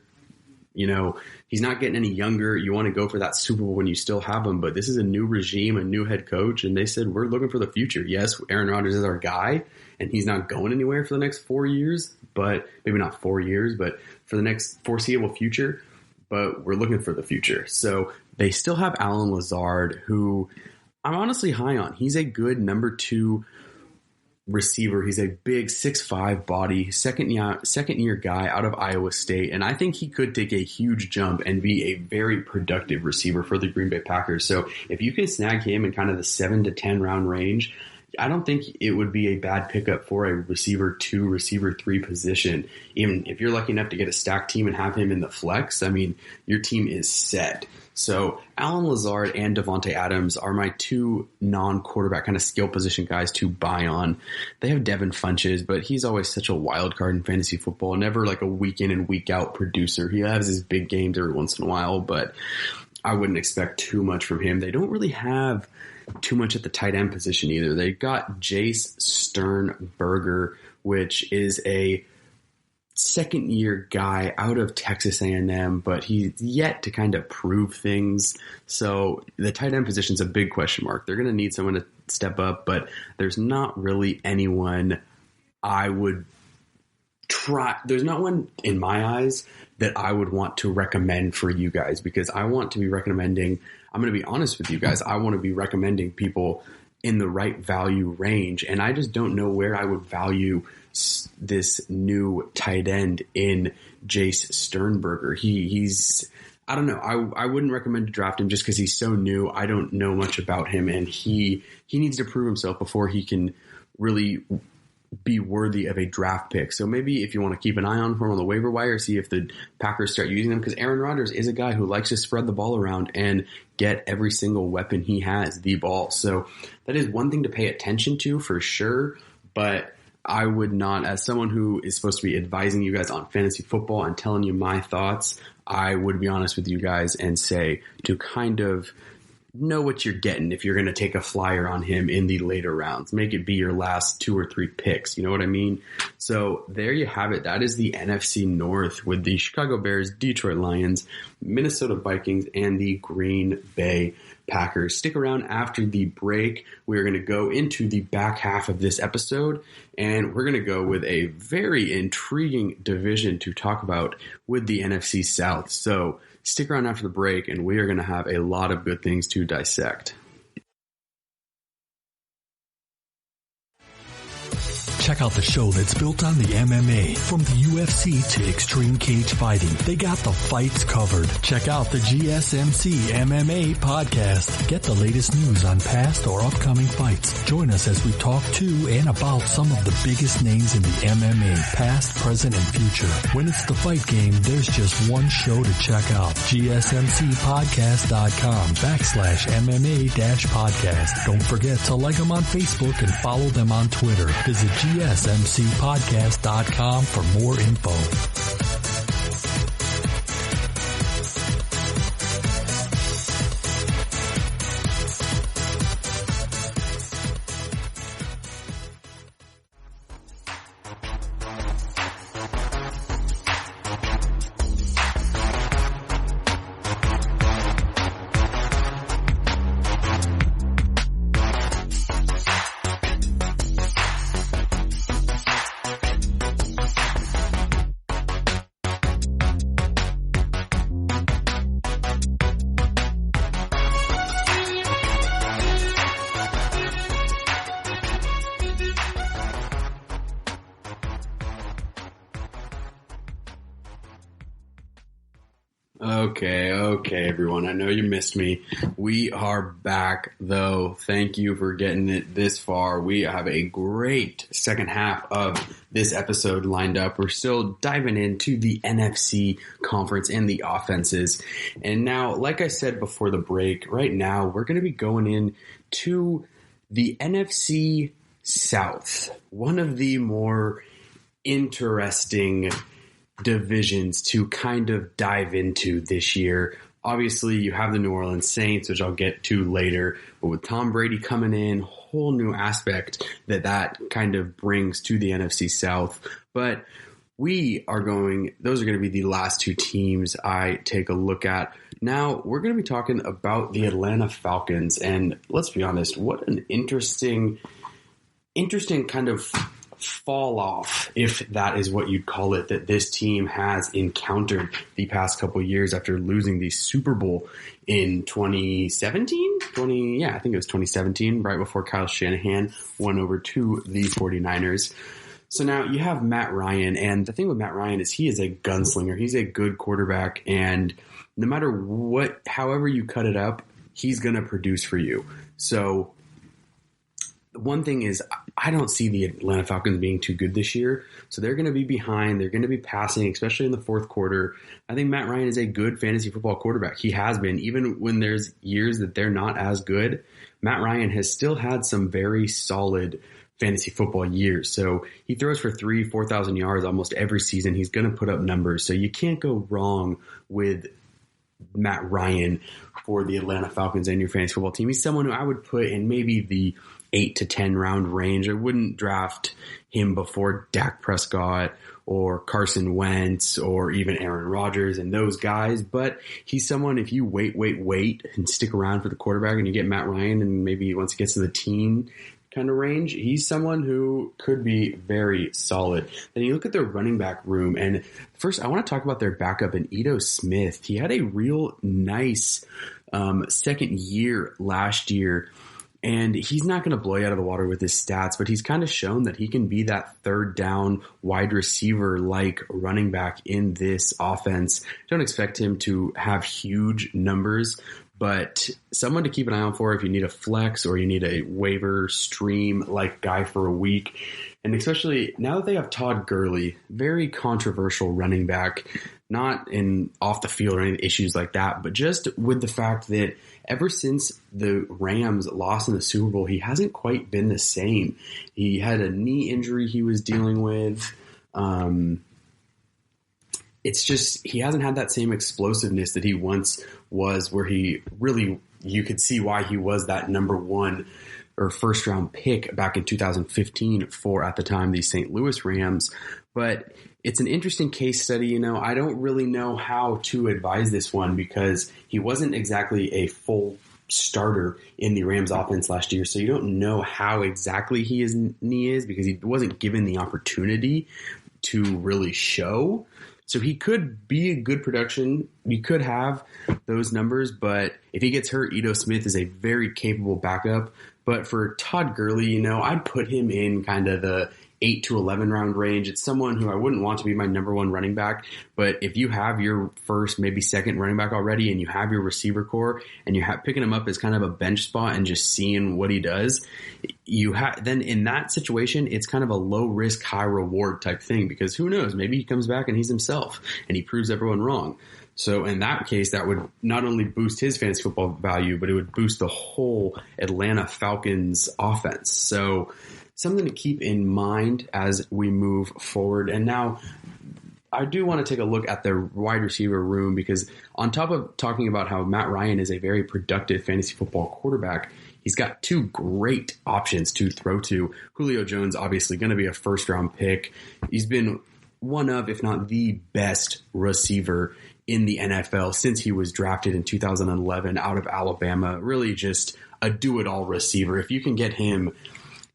he's not getting any younger. You want to go for that Super Bowl when you still have him, but this is a new regime, a new head coach, and they said, we're looking for the future. Yes, Aaron Rodgers is our guy, and he's not going anywhere for the next 4 years, but maybe not 4 years, but for the next foreseeable future, but we're looking for the future. So they still have Allen Lazard, who I'm honestly high on. He's a good number 2 receiver. He's a big 6'5" body, second year guy out of Iowa State, and I think he could take a huge jump and be a very productive receiver for the Green Bay Packers. So if you can snag him in kind of the 7 to 10 round range, I don't think it would be a bad pickup for a receiver 2, receiver 3 position. Even if you're lucky enough to get a stacked team and have him in the flex, I mean, your team is set. So Allen Lazard and Devontae Adams are my 2 non-quarterback kind of skill position guys to buy on. They have Devin Funches, but he's always such a wild card in fantasy football, never like a week in and week out producer. He has his big games every once in a while, but I wouldn't expect too much from him. They don't really have too much at the tight end position either. They got Jace Sternberger, which is a second-year guy out of Texas A&M, but he's yet to kind of prove things. So the tight end position is a big question mark. They're going to need someone to step up, but there's not really anyone I would try. There's not one in my eyes that I would want to recommend for you guys, because I want to be recommending, I'm going to be honest with you guys, I want to be recommending people in the right value range, and I just don't know where I would value this new tight end in Jace Sternberger. He's I don't know. I wouldn't recommend to draft him just because he's so new. I don't know much about him, and he needs to prove himself before he can really be worthy of a draft pick. So maybe if you want to keep an eye on him on the waiver wire, see if the Packers start using him, because Aaron Rodgers is a guy who likes to spread the ball around and get every single weapon he has the ball. So that is one thing to pay attention to for sure, but I would not, as someone who is supposed to be advising you guys on fantasy football and telling you my thoughts, I would be honest with you guys and say to kind of know what you're getting if you're going to take a flyer on him in the later rounds. Make it be your last 2 or 3 picks. You know what I mean? So there you have it. That is the NFC North with the Chicago Bears, Detroit Lions, Minnesota Vikings, and the Green Bay Packers. Stick around after the break. We're going to go into the back half of this episode, and we're going to go with a very intriguing division to talk about with the NFC South. So stick around after the break, and we are going to have a lot of good things to dissect. Check out the show that's built on the MMA. From the UFC to extreme cage fighting, they got the fights covered. Check out the GSMC MMA podcast. Get the latest news on past or upcoming fights. Join us as we talk to and about some of the biggest names in the MMA, past, present, and future. When it's the fight game, there's just one show to check out. GSMCpodcast.com/MMA-podcast. Don't forget to like them on Facebook and follow them on Twitter. Visit GSMCpodcast.com for more info. Okay, everyone. I know you missed me. We are back, though. Thank you for getting it this far. We have a great second half of this episode lined up. We're still diving into the NFC conference and the offenses. And now, like I said before the break, right now we're going to be going in to the NFC South, one of the more interesting divisions to kind of dive into this year. Obviously, you have the New Orleans Saints, which I'll get to later, but with Tom Brady coming in, whole new aspect that kind of brings to the NFC South. But those are going to be the last 2 teams I take a look at. Now, we're going to be talking about the Atlanta Falcons, and let's be honest, what an interesting kind of fall off, if that is what you'd call it, that this team has encountered the past couple of years after losing the Super Bowl in 2017? I think it was 2017, right before Kyle Shanahan went over to the 49ers. So now you have Matt Ryan, and the thing with Matt Ryan is he is a gunslinger. He's a good quarterback, and no matter however you cut it up, he's going to produce for you. So one thing is I don't see the Atlanta Falcons being too good this year. So they're going to be behind. They're going to be passing, especially in the fourth quarter. I think Matt Ryan is a good fantasy football quarterback. He has been. Even when there's years that they're not as good, Matt Ryan has still had some very solid fantasy football years. So he throws for 4,000 yards almost every season. He's going to put up numbers. So you can't go wrong with Matt Ryan for the Atlanta Falcons and your fantasy football team. He's someone who I would put in maybe the 8 to 10 round range. I wouldn't draft him before Dak Prescott or Carson Wentz or even Aaron Rodgers and those guys. But he's someone, if you wait and stick around for the quarterback and you get Matt Ryan and maybe once he gets to the teen kind of range, he's someone who could be very solid. Then you look at their running back room, and first I want to talk about their backup in Ito Smith. He had a real nice second year last year, and he's not going to blow you out of the water with his stats, but he's kind of shown that he can be that third down wide receiver like running back in this offense. Don't expect him to have huge numbers, but someone to keep an eye out for if you need a flex or you need a waiver stream like guy for a week. And especially now that they have Todd Gurley, very controversial running back, not in off the field or any issues like that, but just with the fact that ever since the Rams lost in the Super Bowl, he hasn't quite been the same. He had a knee injury he was dealing with. It's just he hasn't had that same explosiveness that he once was, where he really, you could see why he was that number one or first round pick back in 2015 for, at the time, the St. Louis Rams. But it's an interesting case study. You know, I don't really know how to advise this one because he wasn't exactly a full starter in the Rams offense last year. So you don't know how exactly his knee is because he wasn't given the opportunity to really show. So he could be a good production. You could have those numbers, but if he gets hurt, Ito Smith is a very capable backup. But for Todd Gurley, you know, I'd put him in kind of the 8 to 11 round range. It's someone who I wouldn't want to be my number one running back. But if you have your first, maybe second running back already and you have your receiver core and you have picking him up as kind of a bench spot and just seeing what he does, then in that situation, it's kind of a low risk, high reward type thing because who knows, maybe he comes back and he's himself and he proves everyone wrong. So in that case, that would not only boost his fantasy football value, but it would boost the whole Atlanta Falcons offense. So something to keep in mind as we move forward. And now I do want to take a look at their wide receiver room because on top of talking about how Matt Ryan is a very productive fantasy football quarterback, he's got two great options to throw to. Julio Jones, obviously going to be a first round pick. He's been one of, if not the best receiver in the NFL since he was drafted in 2011 out of Alabama. Really just a do-it-all receiver. If you can get him,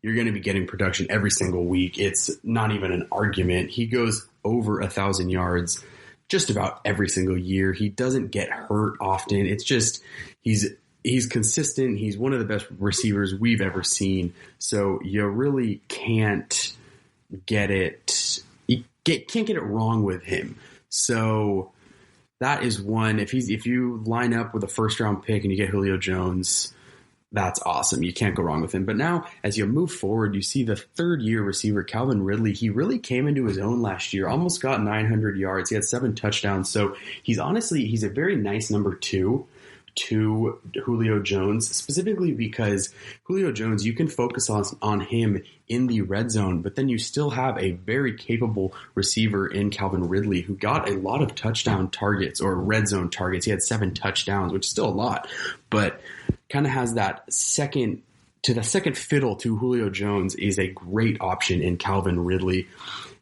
you're going to be getting production every single week. It's not even an argument. He goes over 1,000 yards just about every single year. He doesn't get hurt often. It's just he's consistent. He's one of the best receivers we've ever seen. So you really can't get it. You can't get it wrong with him. So that is one. If you line up with a first round pick and you get Julio Jones, that's awesome. You can't go wrong with him. But now, as you move forward, you see the third-year receiver, Calvin Ridley. He really came into his own last year, almost got 900 yards. He had 7 touchdowns. So he's a very nice number 2 to Julio Jones, specifically because Julio Jones, you can focus on him in the red zone, but then you still have a very capable receiver in Calvin Ridley who got a lot of touchdown targets or red zone targets. He had 7 touchdowns, which is still a lot, but kind of has that second fiddle to Julio Jones is a great option in Calvin Ridley.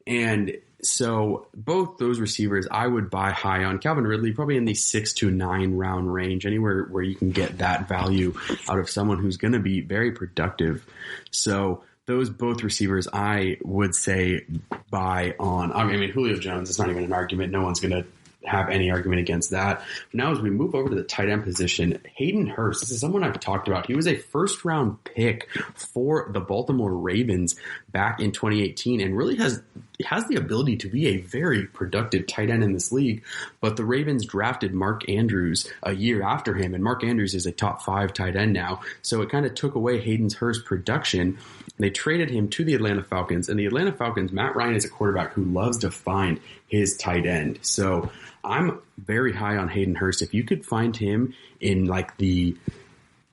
And so both those receivers I would buy high on. Calvin Ridley probably in the 6 to 9 round range, anywhere where you can get that value out of someone who's going to be very productive. So those both receivers I would say buy on. I mean, Julio Jones, it's not even an argument. No one's going to have any argument against that. Now, as we move over to the tight end position, Hayden Hurst, this is someone I've talked about. He was a first round pick for the Baltimore Ravens back in 2018 and really has has the ability to be a very productive tight end in this league, but the Ravens drafted Mark Andrews a year after him, and Mark Andrews is a top 5 tight end now, so it kind of took away Hayden Hurst's production. They traded him to the Atlanta Falcons, and the Atlanta Falcons, Matt Ryan is a quarterback who loves to find his tight end, so I'm very high on Hayden Hurst. If you could find him in like the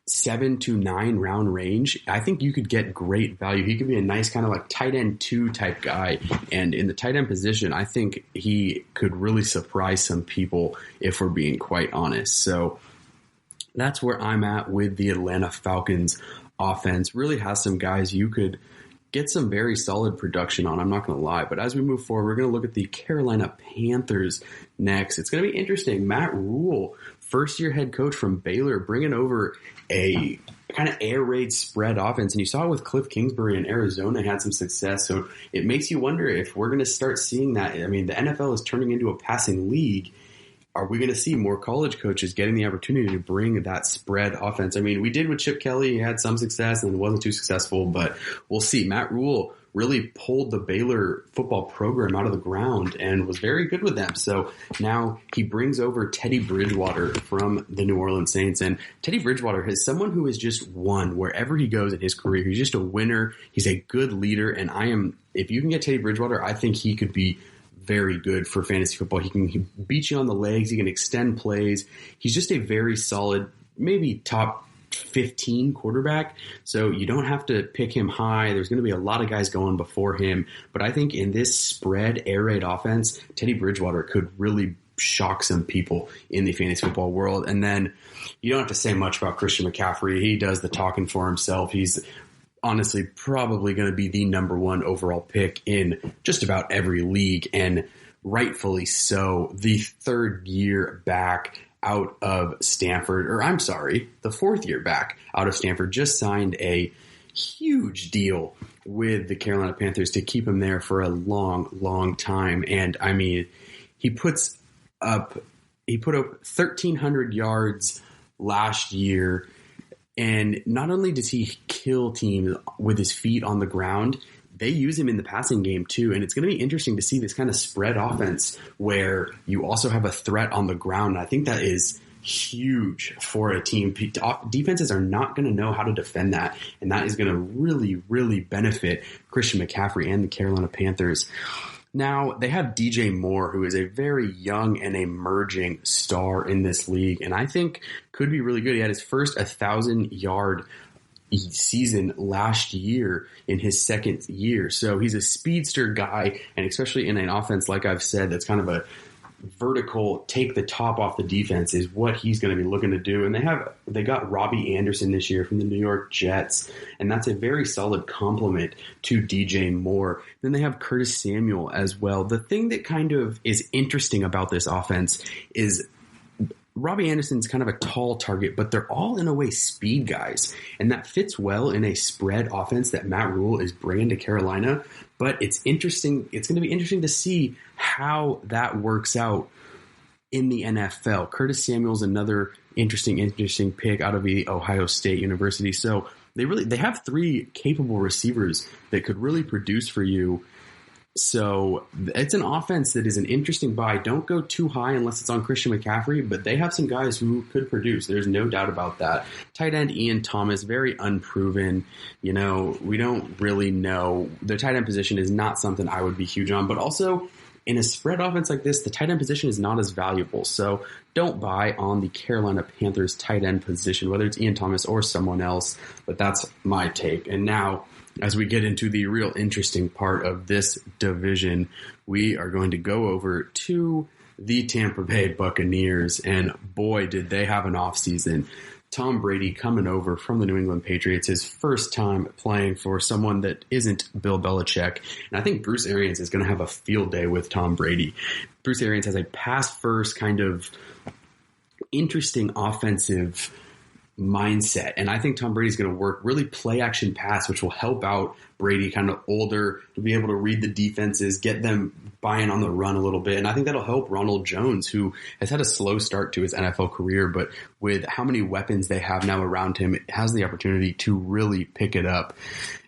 7 to 9 round range, I think you could get great value. He could be a nice kind of like tight end 2 type guy. And in the tight end position, I think he could really surprise some people if we're being quite honest. So that's where I'm at with the Atlanta Falcons offense. Really has some guys you could get some very solid production on, I'm not going to lie. But as we move forward, we're going to look at the Carolina Panthers next. It's going to be interesting. Matt Rule, first-year head coach from Baylor, bringing over a kind of air raid spread offense. And you saw it with Cliff Kingsbury in Arizona had some success. So it makes you wonder if we're going to start seeing that. I mean, the NFL is turning into a passing league. Are we going to see more college coaches getting the opportunity to bring that spread offense? I mean, we did with Chip Kelly. He had some success and it wasn't too successful, but we'll see. Matt Rule really pulled the Baylor football program out of the ground and was very good with them. So now he brings over Teddy Bridgewater from the New Orleans Saints. And Teddy Bridgewater is someone who has just won wherever he goes in his career. He's just a winner. He's a good leader. And if you can get Teddy Bridgewater, I think he could be very good for fantasy football. He can beat you on the legs. He can extend plays. He's just a very solid, maybe top 15 quarterback. So you don't have to pick him high. There's going to be a lot of guys going before him. But I think in this spread air raid offense, Teddy Bridgewater could really shock some people in the fantasy football world. And then you don't have to say much about Christian McCaffrey. He does the talking for himself. He's honestly probably going to be the number 1 overall pick in just about every league, and rightfully so. The 3rd year back out of Stanford, the 4th year back out of Stanford, just signed a huge deal with the Carolina Panthers to keep him there for a long, long time. And I mean, he put up 1,300 yards last year. And not only does he kill teams with his feet on the ground, they use him in the passing game too. And it's going to be interesting to see this kind of spread offense where you also have a threat on the ground. And I think that is huge for a team. Defenses are not going to know how to defend that. And that is going to really, really benefit Christian McCaffrey and the Carolina Panthers. Now, they have DJ Moore, who is a very young and emerging star in this league, and I think could be really good. He had his first 1,000-yard season last year in his 2nd year. So he's a speedster guy, and especially in an offense, like I've said, that's kind of a vertical, take the top off the defense is what he's going to be looking to do. And they got Robbie Anderson this year from the New York Jets, and that's a very solid complement to DJ Moore. Then they have Curtis Samuel as well. The thing that kind of is interesting about this offense is Robbie Anderson's kind of a tall target, but they're all in a way speed guys, and that fits well in a spread offense that Matt Rule is bringing to Carolina. But it's interesting. It's going to be interesting to see how that works out in the NFL. Curtis Samuel's another interesting pick out of the Ohio State University. So they have 3 capable receivers that could really produce for you. So it's an offense that is an interesting buy. Don't go too high unless it's on Christian McCaffrey, but they have some guys who could produce. There's no doubt about that. Tight end Ian Thomas, very unproven. We don't really know. The tight end position is not something I would be huge on, but also in a spread offense like this, the tight end position is not as valuable. So don't buy on the Carolina Panthers tight end position, whether it's Ian Thomas or someone else, but that's my take. And now, as we get into the real interesting part of this division, we are going to go over to the Tampa Bay Buccaneers, and boy, did they have an offseason. Tom Brady coming over from the New England Patriots, his first time playing for someone that isn't Bill Belichick. And I think Bruce Arians is going to have a field day with Tom Brady. Bruce Arians has a pass-first kind of interesting offensive mindset. And I think Tom Brady's going to work really play action pass, which will help out Brady, kind of older, to be able to read the defenses, get them buying on the run a little bit. And I think that'll help Ronald Jones, who has had a slow start to his NFL career, but with how many weapons they have now around him, it has the opportunity to really pick it up.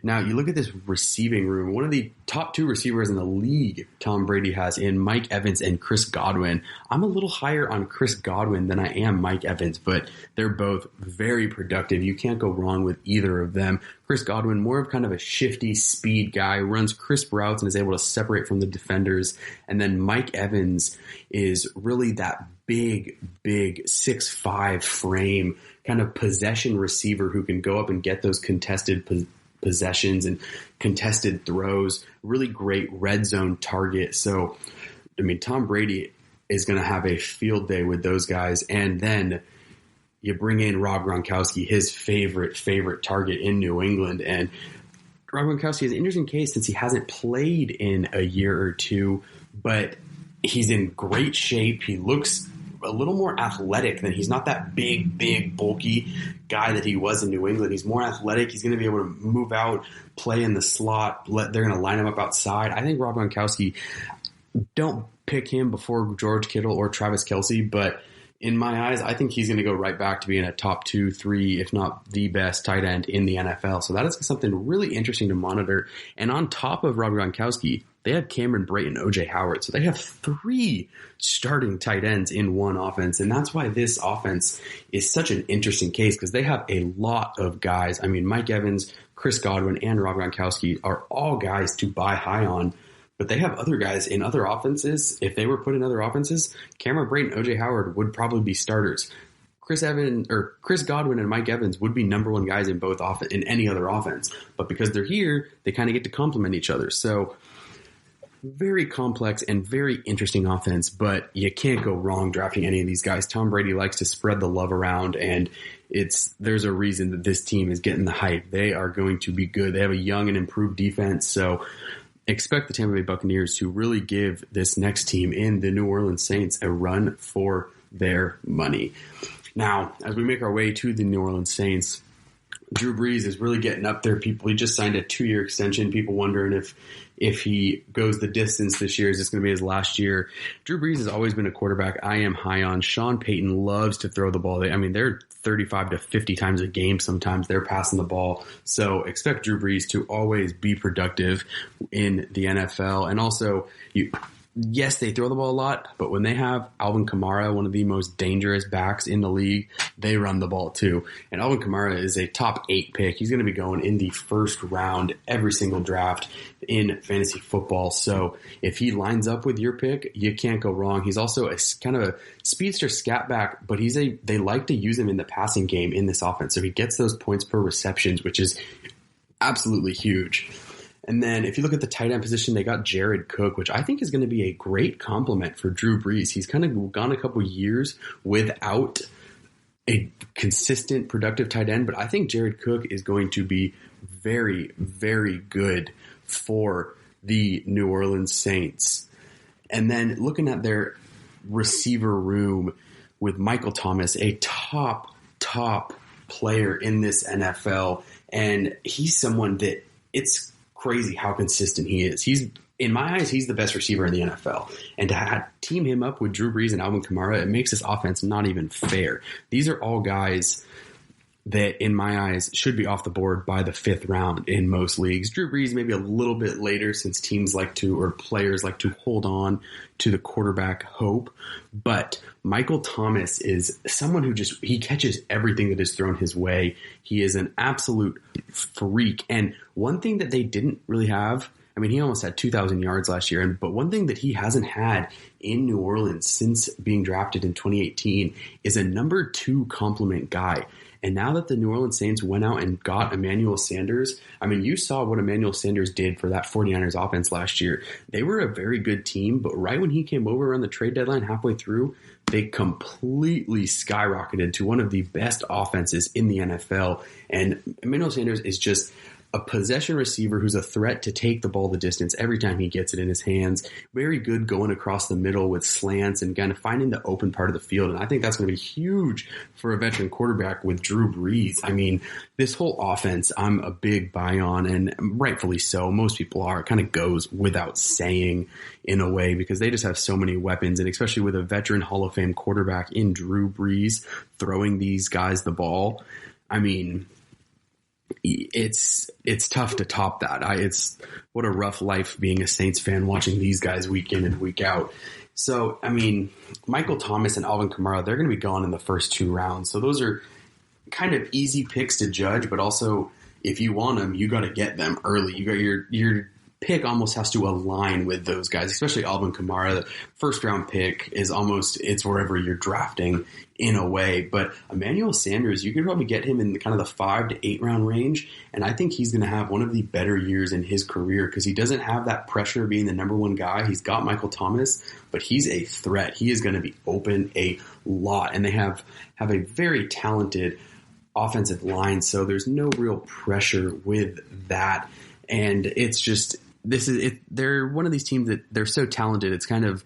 Now, you look at this receiving room, one of the top 2 receivers in the league, Tom Brady has in Mike Evans and Chris Godwin. I'm a little higher on Chris Godwin than I am Mike Evans, but they're both very productive. You can't go wrong with either of them. Chris Godwin, more of kind of a shifty speed guy, runs crisp routes and is able to separate from the defenders. And then Mike Evans is really that big 6'5" frame, kind of possession receiver who can go up and get those contested possessions and contested throws. Really great red zone target. So, I mean, Tom Brady is going to have a field day with those guys. And then you bring in Rob Gronkowski, his favorite target in New England. And Rob Gronkowski is an interesting case since he hasn't played in a year or two, but he's in great shape. He looks a little more athletic than he's not that big, bulky guy that he was in New England. He's more athletic. He's going to be able to move out, play in the slot. They're going to line him up outside. I think Rob Gronkowski, don't pick him before George Kittle or Travis Kelce, but in my eyes, I think he's going to go right back to being a top 2, 3, if not the best tight end in the NFL. So that is something really interesting to monitor. And on top of Rob Gronkowski, they have Cameron Brate and O.J. Howard. So they have 3 starting tight ends in one offense. And that's why this offense is such an interesting case, because they have a lot of guys. I mean, Mike Evans, Chris Godwin, and Rob Gronkowski are all guys to buy high on. But they have other guys in other offenses. If they were put in other offenses, Cameron Brate and O.J. Howard would probably be starters. Chris Godwin and Mike Evans would be number 1 guys in in any other offense. But because they're here, they kind of get to complement each other. So very complex and very interesting offense, but you can't go wrong drafting any of these guys. Tom Brady likes to spread the love around, and there's a reason that this team is getting the hype. They are going to be good. They have a young and improved defense, so expect the Tampa Bay Buccaneers to really give this next team in the New Orleans Saints a run for their money. Now, as we make our way to the New Orleans Saints, Drew Brees is really getting up there. He just signed a 2-year extension. People wondering if he goes the distance this year, is this going to be his last year? Drew Brees has always been a quarterback I am high on. Sean Payton loves to throw the ball. They're 35 to 50 times a game. Sometimes they're passing the ball. So expect Drew Brees to always be productive in the NFL. And also, yes, they throw the ball a lot, but when they have Alvin Kamara, one of the most dangerous backs in the league, they run the ball too. And Alvin Kamara is a top 8 pick. He's going to be going in the first round every single draft in fantasy football. So if he lines up with your pick, you can't go wrong. He's also a kind of a speedster scat back, but they like to use him in the passing game in this offense. So he gets those points per receptions, which is absolutely huge. And then if you look at the tight end position, they got Jared Cook, which I think is going to be a great compliment for Drew Brees. He's kind of gone a couple years without a consistent, productive tight end, but I think Jared Cook is going to be very, very good for the New Orleans Saints. And then looking at their receiver room with Michael Thomas, a top player in this NFL, and he's someone that it's crazy how consistent he is. In my eyes, he's the best receiver in the NFL. And to team him up with Drew Brees and Alvin Kamara, it makes this offense not even fair. These are all guys that, in my eyes, should be off the board by the 5th round in most leagues. Drew Brees maybe a little bit later, since teams or players like to hold on to the quarterback hope. But Michael Thomas is someone who he catches everything that is thrown his way. He is an absolute freak. And one thing that they didn't really have, he almost had 2,000 yards last year, but one thing that he hasn't had in New Orleans since being drafted in 2018 is a number 2 complement guy. And now that the New Orleans Saints went out and got Emmanuel Sanders, you saw what Emmanuel Sanders did for that 49ers offense last year. They were a very good team, but right when he came over on the trade deadline halfway through, they completely skyrocketed to one of the best offenses in the NFL. And Emmanuel Sanders is just a possession receiver who's a threat to take the ball the distance every time he gets it in his hands. Very good going across the middle with slants and kind of finding the open part of the field. And I think that's going to be huge for a veteran quarterback with Drew Brees. I mean, this whole offense, I'm a big buy on, and rightfully so. Most people are. It kind of goes without saying in a way because they just have so many weapons, and especially with a veteran Hall of Fame quarterback in Drew Brees throwing these guys the ball. I mean, it's tough to top that. It's what a rough life being a Saints fan watching these guys week in and week out. So, I mean, Michael Thomas and Alvin Kamara, they're going to be gone in the first 2 rounds. So those are kind of easy picks to judge, but also if you want them, you got to get them early. You got your pick almost has to align with those guys, especially Alvin Kamara. The first round pick is almost, it's wherever you're drafting in a way. But Emmanuel Sanders, you could probably get him in kind of the 5 to 8 round range. And I think he's going to have one of the better years in his career because he doesn't have that pressure of being the number 1 guy. He's got Michael Thomas, but he's a threat. He is going to be open a lot. And they have a very talented offensive line. So there's no real pressure with that. And it's just, they're one of these teams that they're so talented. It's kind of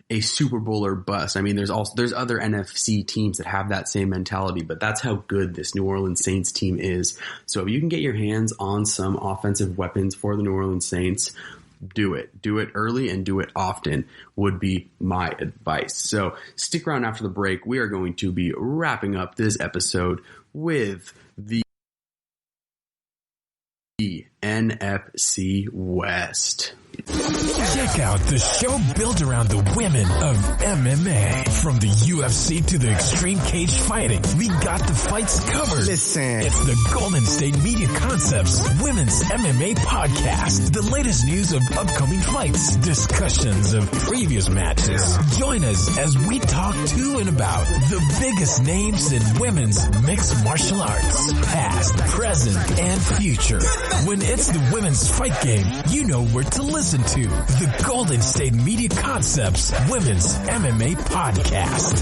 a Super Bowl or bust. I mean, there's other NFC teams that have that same mentality, but that's how good this New Orleans Saints team is. So if you can get your hands on some offensive weapons for the New Orleans Saints, do it. Do it early and do it often would be my advice. So stick around after the break. We are going to be wrapping up this episode with the NFC West. Check out the show built around the women of MMA. From the UFC to the extreme cage fighting, we got the fights covered. Listen, it's the Golden State Media Concepts Women's MMA Podcast. The latest news of upcoming fights, discussions of previous matches. Join us as we talk to and about the biggest names in women's mixed martial arts, past, present, and future. When it's the women's fight game, you know where to listen to the Golden State Media Concepts Women's MMA Podcast.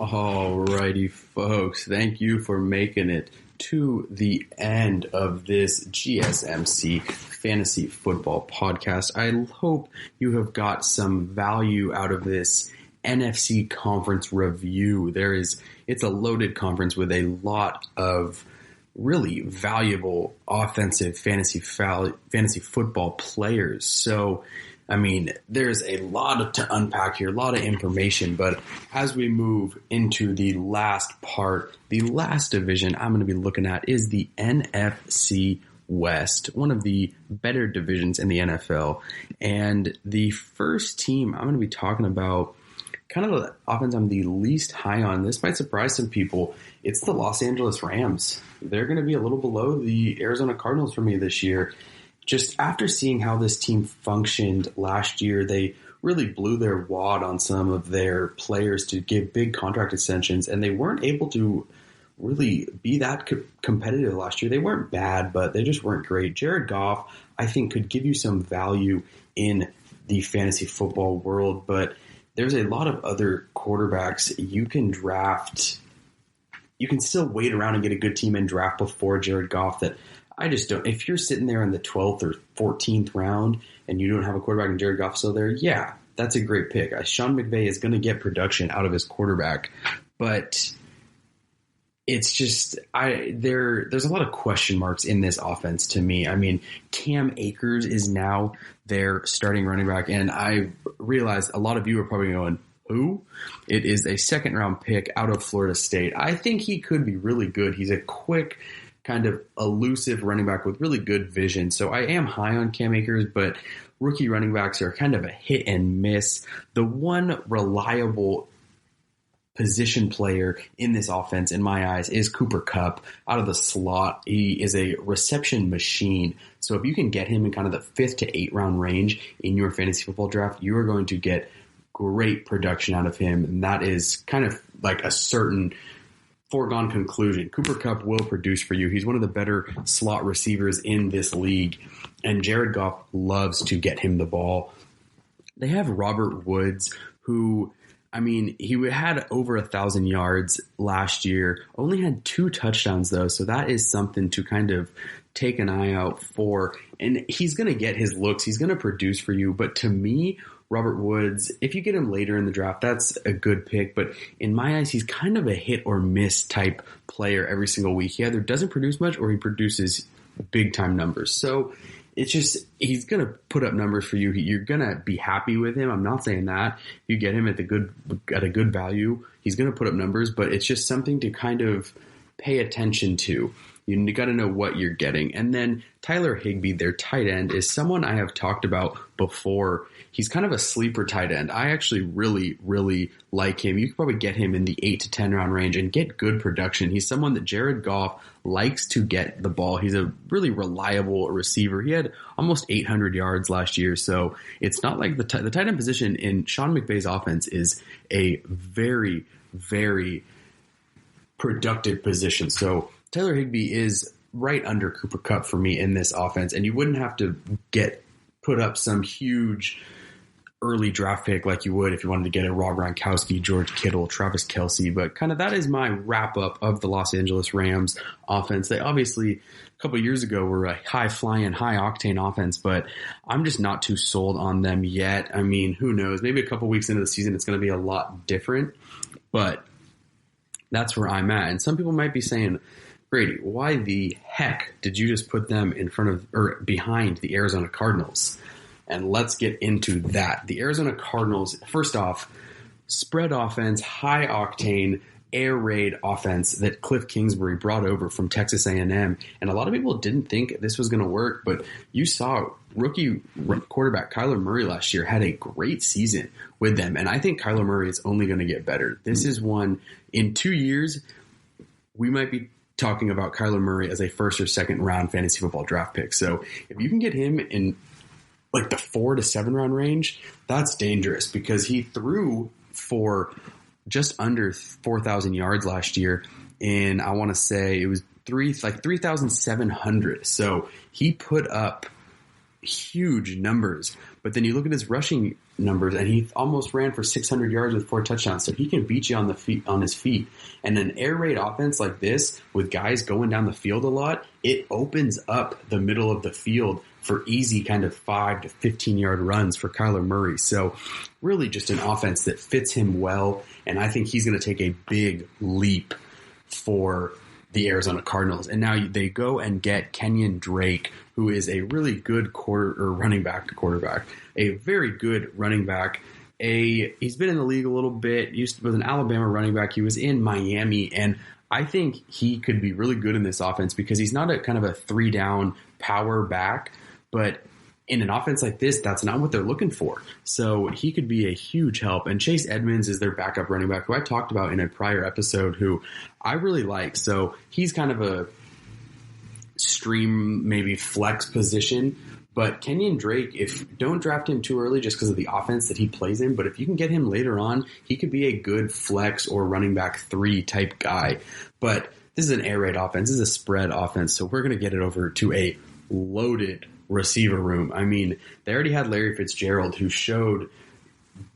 Alrighty, folks. Thank you for making it to the end of this GSMC Fantasy Football Podcast. I hope you have got some value out of this NFC conference review. It's a loaded conference with a lot of really valuable offensive fantasy football players. So, I mean, there's a lot to unpack here, a lot of information, but as we move into the last part, the last division I'm going to be looking at is the NFC West, one of the better divisions in the NFL. And the first team I'm going to be talking about, kind of the offense I'm the least high on. This might surprise some people. It's the Los Angeles Rams. They're going to be a little below the Arizona Cardinals for me this year. Just after seeing how this team functioned last year, they really blew their wad on some of their players to give big contract extensions, and they weren't able to really be that competitive last year. They weren't bad, but they just weren't great. Jared Goff, I think, could give you some value in the fantasy football world, but there's a lot of other quarterbacks you can draft. You can still wait around and get a good team and draft before Jared Goff that I just don't. If you're sitting there in the 12th or 14th round and you don't have a quarterback and Jared Goff still there, yeah, that's a great pick. Sean McVay is going to get production out of his quarterback, but it's just there's a lot of question marks in this offense to me. I mean, Cam Akers is now their starting running back, and I realize a lot of you are probably going, who? It is a second-round pick out of Florida State. I think he could be really good. He's a quick kind of elusive running back with really good vision. So I am high on Cam Akers, but rookie running backs are kind of a hit and miss. The one reliable position player in this offense, in my eyes, is Cooper Kupp out of the slot. He is a reception machine. So if you can get him in kind of the 5th to 8th round range in your fantasy football draft, you are going to get great production out of him. And that is kind of like a certain foregone conclusion. Cooper Kupp will produce for you. He's one of the better slot receivers in this league. And Jared Goff loves to get him the ball. They have Robert Woods, who, I mean, he had over 1,000 yards last year, only had 2 touchdowns though. So that is something to kind of take an eye out for. And he's going to get his looks. He's going to produce for you. But to me, Robert Woods, if you get him later in the draft, that's a good pick. But in my eyes, he's kind of a hit or miss type player every single week. He either doesn't produce much or he produces big time numbers. So it's just, he's going to put up numbers for you. You're going to be happy with him. I'm not saying that. If you get him at a good value, he's going to put up numbers, but it's just something to kind of pay attention to. You got to know what you're getting. And then Tyler Higbee, their tight end, is someone I have talked about before. He's kind of a sleeper tight end. I actually really, really like him. You could probably get him in the 8 to 10 round range and get good production. He's someone that Jared Goff likes to get the ball. He's a really reliable receiver. He had almost 800 yards last year. So it's not like the tight end position in Sean McVay's offense is a very, very productive position. So Tyler Higbee is right under Cooper Kupp for me in this offense, and you wouldn't have to put up some huge early draft pick like you would if you wanted to get a Rob Gronkowski, George Kittle, Travis Kelce. But kind of that is my wrap up of the Los Angeles Rams offense. They obviously a couple of years ago were a high flying, high octane offense, but I'm just not too sold on them yet. I mean, who knows? Maybe a couple weeks into the season it's going to be a lot different, but that's where I'm at. And some people might be saying, Grady, why the heck did you just put them in front of or behind the Arizona Cardinals? And let's get into that. The Arizona Cardinals, first off, spread offense, high octane, air raid offense that Cliff Kingsbury brought over from Texas A&M. And a lot of people didn't think this was going to work, but you saw rookie quarterback Kyler Murray last year had a great season with them. And I think Kyler Murray is only going to get better. This is one in 2 years, we might be talking about Kyler Murray as a 1st or 2nd round fantasy football draft pick. So if you can get him in like the 4 to 7 round range, that's dangerous because he threw for just under 4,000 yards last year. And I want to say it was 3,700. So he put up huge numbers, but then you look at his rushing numbers and he almost ran for 600 yards with 4 touchdowns. So he can beat you on his feet. And an air raid offense like this with guys going down the field a lot, it opens up the middle of the field for easy kind of 5 to 15 yard runs for Kyler Murray. So really just an offense that fits him well. And I think he's going to take a big leap for the Arizona Cardinals. And now they go and get Kenyon Drake, who is a really good quarterback, a very good running back. He's been in the league a little bit, was an Alabama running back. He was in Miami, and I think he could be really good in this offense because he's not a kind of a 3-down power back, but in an offense like this, that's not what they're looking for. So he could be a huge help. And Chase Edmonds is their backup running back, who I talked about in a prior episode, who I really like. So he's kind of a stream, maybe flex position. But Kenyon Drake, don't draft him too early just because of the offense that he plays in. But if you can get him later on, he could be a good flex or running back 3 type guy. But this is an air raid offense. This is a spread offense. So we're going to get it over to a loaded receiver room. I mean, they already had Larry Fitzgerald, who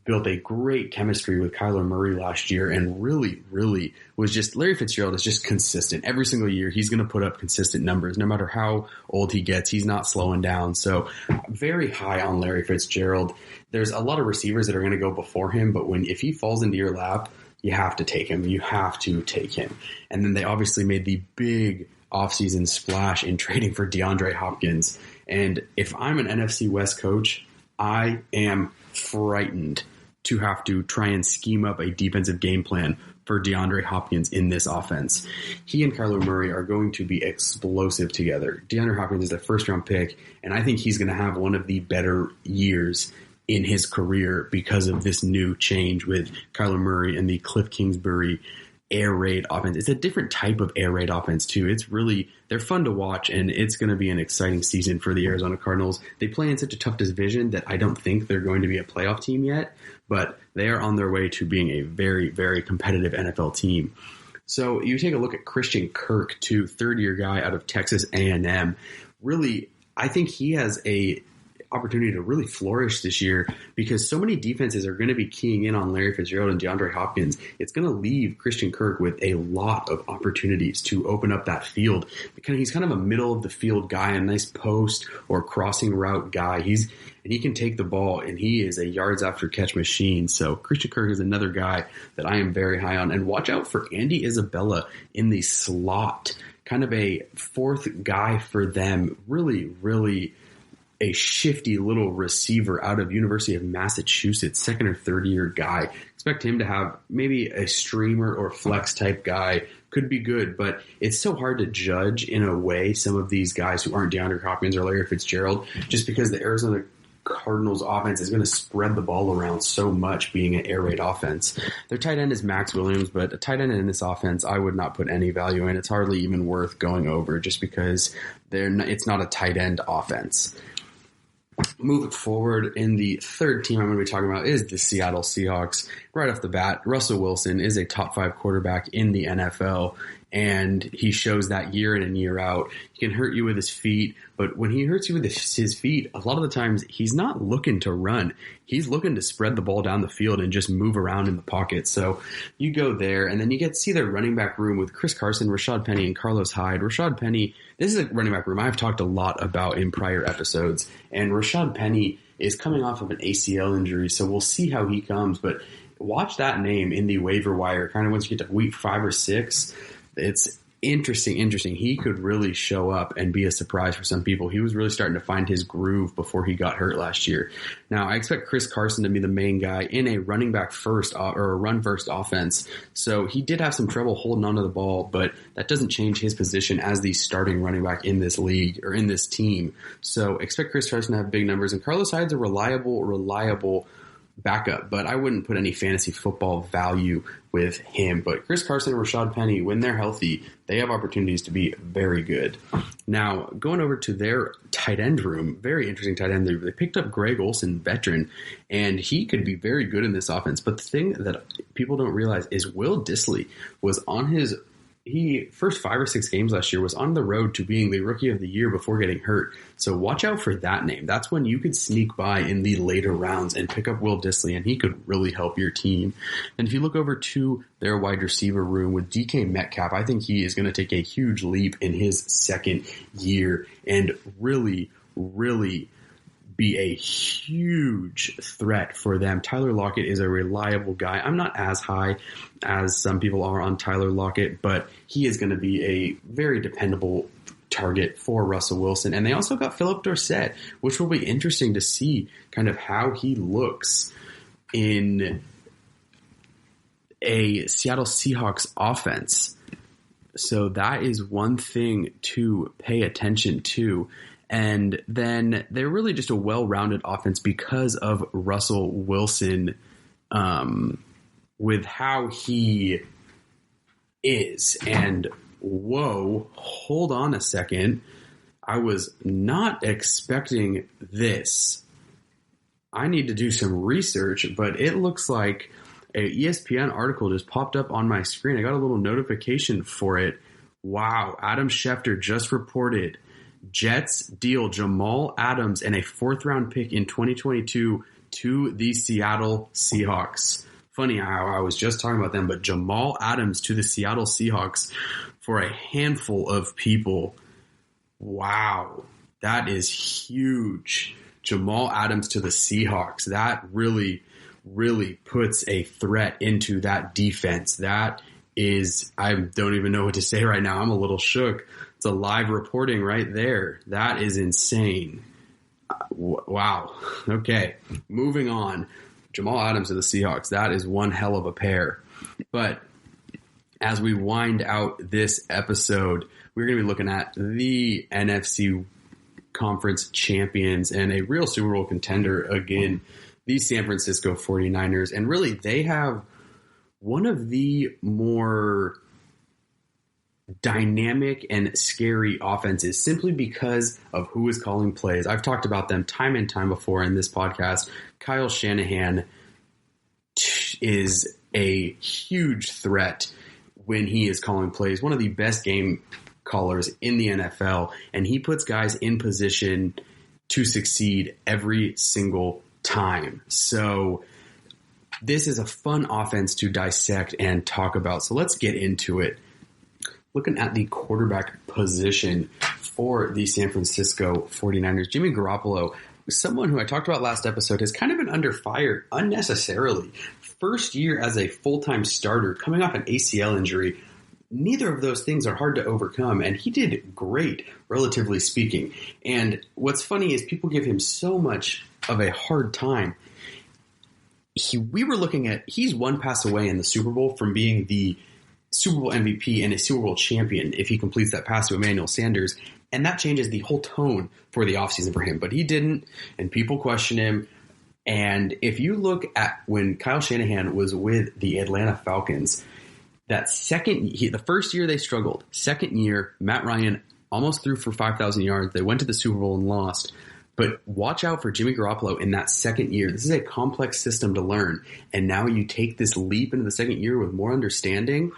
built a great chemistry with Kyler Murray last year, and really, really was just, Larry Fitzgerald is just consistent. Every single year, he's going to put up consistent numbers. No matter how old he gets, he's not slowing down. So very high on Larry Fitzgerald. There's a lot of receivers that are going to go before him, but if he falls into your lap, you have to take him. You have to take him. And then they obviously made the big offseason splash in trading for DeAndre Hopkins. And if I'm an NFC West coach, I am frightened to have to try and scheme up a defensive game plan for DeAndre Hopkins in this offense. He and Kyler Murray are going to be explosive together. DeAndre Hopkins is a first-round pick, and I think he's going to have one of the better years in his career because of this new change with Kyler Murray and the Cliff Kingsbury air raid offense. It's a different type of air raid offense too. They're fun to watch, and it's going to be an exciting season for the Arizona Cardinals. They play in such a tough division that I don't think they're going to be a playoff team yet, but they are on their way to being a very, very competitive NFL team. So you take a look at Christian Kirk, too, third-year guy out of Texas A&M. Really, I think he has a opportunity to really flourish this year because so many defenses are going to be keying in on Larry Fitzgerald and DeAndre Hopkins. It's going to leave Christian Kirk with a lot of opportunities to open up that field. He's kind of a middle of the field guy, a nice post or crossing route guy. And he can take the ball, and he is a yards after catch machine. So Christian Kirk is another guy that I am very high on. And watch out for Andy Isabella in the slot, kind of a fourth guy for them. Really, really a shifty little receiver out of University of Massachusetts, second or third year guy. Expect him to have maybe a streamer or flex type guy. Could be good, but it's so hard to judge in a way some of these guys who aren't DeAndre Hopkins or Larry Fitzgerald, just because the Arizona Cardinals offense is going to spread the ball around so much, being an air raid offense. Their tight end is Max Williams, but a tight end in this offense I would not put any value in. It's hardly even worth going over just because it's not a tight end offense. Moving forward, in the third team I'm going to be talking about is the Seattle Seahawks. Right off the bat, Russell Wilson is a top 5 quarterback in the NFL, and he shows that year in and year out. He can hurt you with his feet, but when he hurts you with his feet, a lot of the times he's not looking to run. He's looking to spread the ball down the field and just move around in the pocket. So you go there, and then you get to see their running back room with Chris Carson, Rashad Penny, and Carlos Hyde. Rashad Penny, this is a running back room I've talked a lot about in prior episodes, and Rashad Penny is coming off of an ACL injury, so we'll see how he comes, but watch that name in the waiver wire kind of once you get to week 5 or 6. It's interesting. He could really show up and be a surprise for some people. He was really starting to find his groove before he got hurt last year. Now, I expect Chris Carson to be the main guy in a running back first or a run first offense. So he did have some trouble holding onto the ball, but that doesn't change his position as the starting running back in this league or in this team. So expect Chris Carson to have big numbers, and Carlos Hyde's a reliable backup, but I wouldn't put any fantasy football value with him. But Chris Carson and Rashad Penny, when they're healthy, they have opportunities to be very good. Now, going over to their tight end room, very interesting tight end. They picked up Greg Olsen, veteran, and he could be very good in this offense. But the thing that people don't realize is Will Dissly was on his first 5 or 6 games last year was on the road to being the rookie of the year before getting hurt. So watch out for that name. That's when you could sneak by in the later rounds and pick up Will Dissly, and he could really help your team. And if you look over to their wide receiver room with DK Metcalf, I think he is going to take a huge leap in his second year and really, really be a huge threat for them. Tyler Lockett is a reliable guy. I'm not as high as some people are on Tyler Lockett, but he is going to be a very dependable target for Russell Wilson. And they also got Philip Dorsett, which will be interesting to see kind of how he looks in a Seattle Seahawks offense. So that is one thing to pay attention to. And then they're really just a well-rounded offense because of Russell Wilson with how he is. And whoa, hold on a second. I was not expecting this. I need to do some research, but it looks like a ESPN article just popped up on my screen. I got a little notification for it. Wow, Adam Schefter just reported Jets deal Jamal Adams and a 4th-round pick in 2022 to the Seattle Seahawks. Funny how I was just talking about them, but Jamal Adams to the Seattle Seahawks for a handful of people. Wow, that is huge. Jamal Adams to the Seahawks. That really, really puts a threat into that defense. That is, I don't even know what to say right now. I'm a little shook. It's a live reporting right there. That is insane. Wow. Okay, moving on. Jamal Adams of the Seahawks, that is one hell of a pair. But as we wind out this episode, we're going to be looking at the NFC conference champions and a real Super Bowl contender again, the San Francisco 49ers. And really, they have one of the more dynamic and scary offenses simply because of who is calling plays. I've talked about them time and time before in this podcast. Kyle Shanahan is a huge threat when he is calling plays, one of the best game callers in the NFL, and he puts guys in position to succeed every single time. So this is a fun offense to dissect and talk about. So let's get into it. Looking at the quarterback position for the San Francisco 49ers, Jimmy Garoppolo, someone who I talked about last episode, has kind of been under fire unnecessarily. First year as a full-time starter, coming off an ACL injury. Neither of those things are hard to overcome, and he did great, relatively speaking. And what's funny is people give him so much of a hard time. We were looking at, he's one pass away in the Super Bowl from being the Super Bowl MVP and a Super Bowl champion if he completes that pass to Emmanuel Sanders, and that changes the whole tone for the offseason for him. But he didn't, and people question him. And if you look at when Kyle Shanahan was with the Atlanta Falcons, the first year they struggled. Second year, Matt Ryan almost threw for 5,000 yards. They went to the Super Bowl and lost. But watch out for Jimmy Garoppolo in that second year. This is a complex system to learn. And now you take this leap into the second year with more understanding.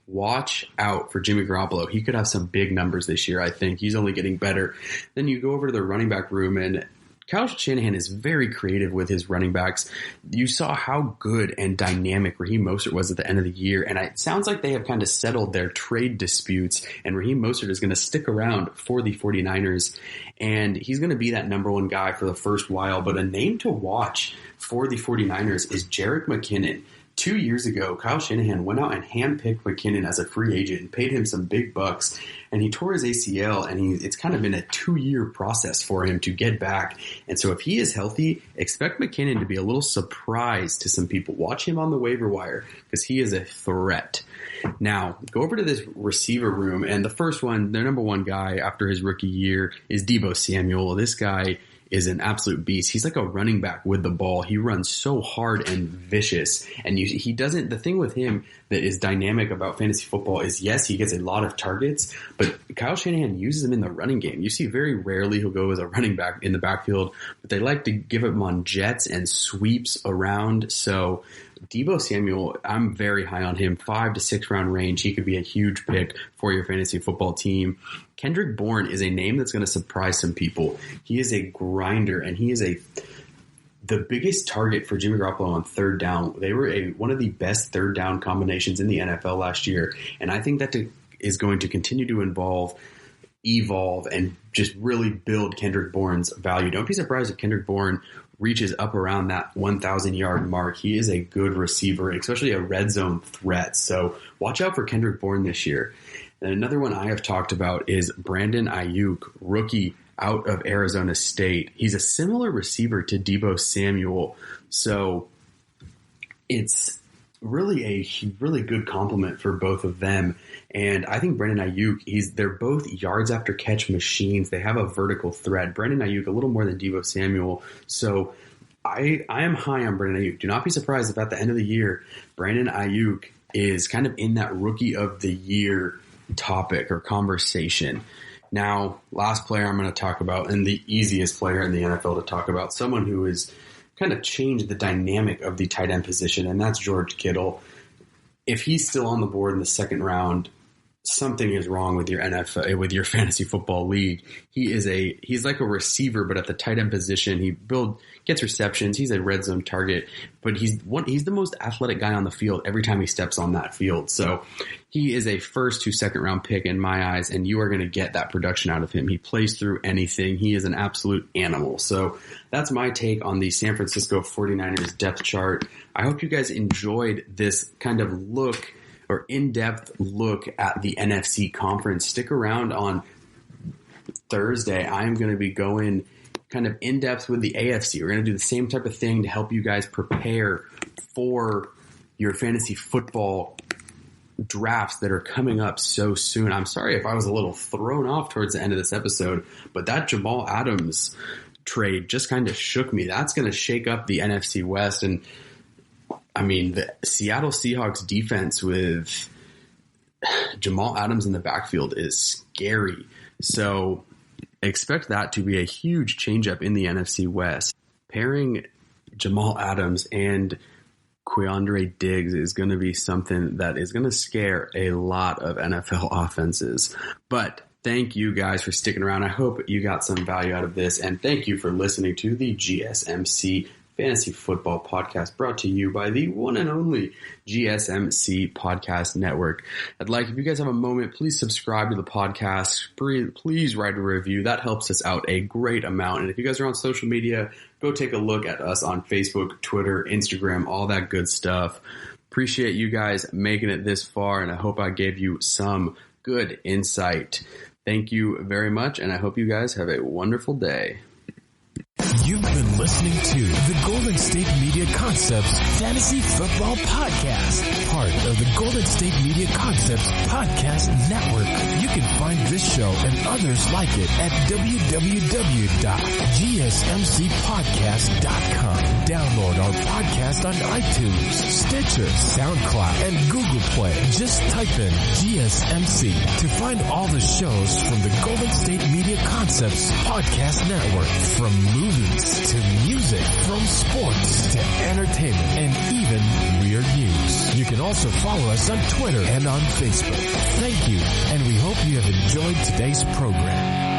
Watch out for Jimmy Garoppolo. He could have some big numbers this year, I think. He's only getting better. Then you go over to the running back room, and Kyle Shanahan is very creative with his running backs. You saw how good and dynamic Raheem Mostert was at the end of the year, and it sounds like they have kind of settled their trade disputes, and Raheem Mostert is going to stick around for the 49ers, and he's going to be that number one guy for the first while. But a name to watch for the 49ers is Jerick McKinnon. 2 years ago, Kyle Shanahan went out and handpicked McKinnon as a free agent and paid him some big bucks, and he tore his ACL, and it's kind of been a 2-year process for him to get back. And so if he is healthy, expect McKinnon to be a little surprise to some people. Watch him on the waiver wire because he is a threat. Now, go over to this receiver room, and the first one, their number one guy after his rookie year is Deebo Samuel. This guy is an absolute beast. He's like a running back with the ball. He runs so hard and vicious. And he doesn't, the thing with him that is dynamic about fantasy football is, yes, he gets a lot of targets, but Kyle Shanahan uses him in the running game. You see very rarely he'll go as a running back in the backfield, but they like to give him on jets and sweeps around. So Deebo Samuel, I'm very high on him. 5 to 6 round range. He could be a huge pick for your fantasy football team. Kendrick Bourne is a name that's going to surprise some people. He is a grinder, and he is the biggest target for Jimmy Garoppolo on third down. They were one of the best third down combinations in the NFL last year, and I think that is going to continue to evolve, and just really build Kendrick Bourne's value. Don't be surprised if Kendrick Bourne reaches up around that 1,000-yard mark. He is a good receiver, especially a red zone threat. So watch out for Kendrick Bourne this year. And another one I have talked about is Brandon Ayuk, rookie out of Arizona State. He's a similar receiver to Deebo Samuel. So it's really a really good compliment for both of them. And I think Brandon Ayuk, they're both yards after catch machines. They have a vertical threat. Brandon Ayuk a little more than Deebo Samuel. So I am high on Brandon Ayuk. Do not be surprised if at the end of the year, Brandon Ayuk is kind of in that rookie of the year topic or conversation. Now, last player I'm going to talk about, and the easiest player in the NFL to talk about, someone who has kind of changed the dynamic of the tight end position, and that's George Kittle. If he's still on the board in the second round, something is wrong with your NFL, with your fantasy football league. He's like a receiver, but at the tight end position, he gets receptions. He's a red zone target, but he's the most athletic guy on the field every time he steps on that field. So he is a first to second round pick in my eyes, and you are going to get that production out of him. He plays through anything. He is an absolute animal. So that's my take on the San Francisco 49ers depth chart. I hope you guys enjoyed this kind of look or in-depth look at the NFC conference. Stick around on Thursday. I am going to be going kind of in-depth with the AFC. We're going to do the same type of thing to help you guys prepare for your fantasy football drafts that are coming up so soon. I'm sorry if I was a little thrown off towards the end of this episode, but that Jamal Adams trade just kind of shook me. That's going to shake up the NFC West. And I mean, the Seattle Seahawks defense with Jamal Adams in the backfield is scary. So expect that to be a huge changeup in the NFC West. Pairing Jamal Adams and Quandre Diggs is going to be something that is going to scare a lot of NFL offenses. But thank you guys for sticking around. I hope you got some value out of this. And thank you for listening to the GSMC Fantasy Football Podcast, brought to you by the one and only GSMC Podcast Network. If you guys have a moment, please subscribe to the podcast. Please write a review. That helps us out a great amount. And if you guys are on social media, go take a look at us on Facebook, Twitter, Instagram, all that good stuff. Appreciate you guys making it this far, and I hope I gave you some good insight. Thank you very much, and I hope you guys have a wonderful day. You've been listening to the Golden State Media Concepts Fantasy Football Podcast, part of the Golden State Media Concepts Podcast Network. You can find this show and others like it at www.gsmcpodcast.com. Download our podcast on iTunes, Stitcher, SoundCloud, and Google Play. Just type in GSMC to find all the shows from the Golden State Media Concepts Podcast Network, from movies to music, from sports to entertainment, and even weird news. You can also follow us on Twitter and on Facebook. Thank you, and we hope you have enjoyed today's program.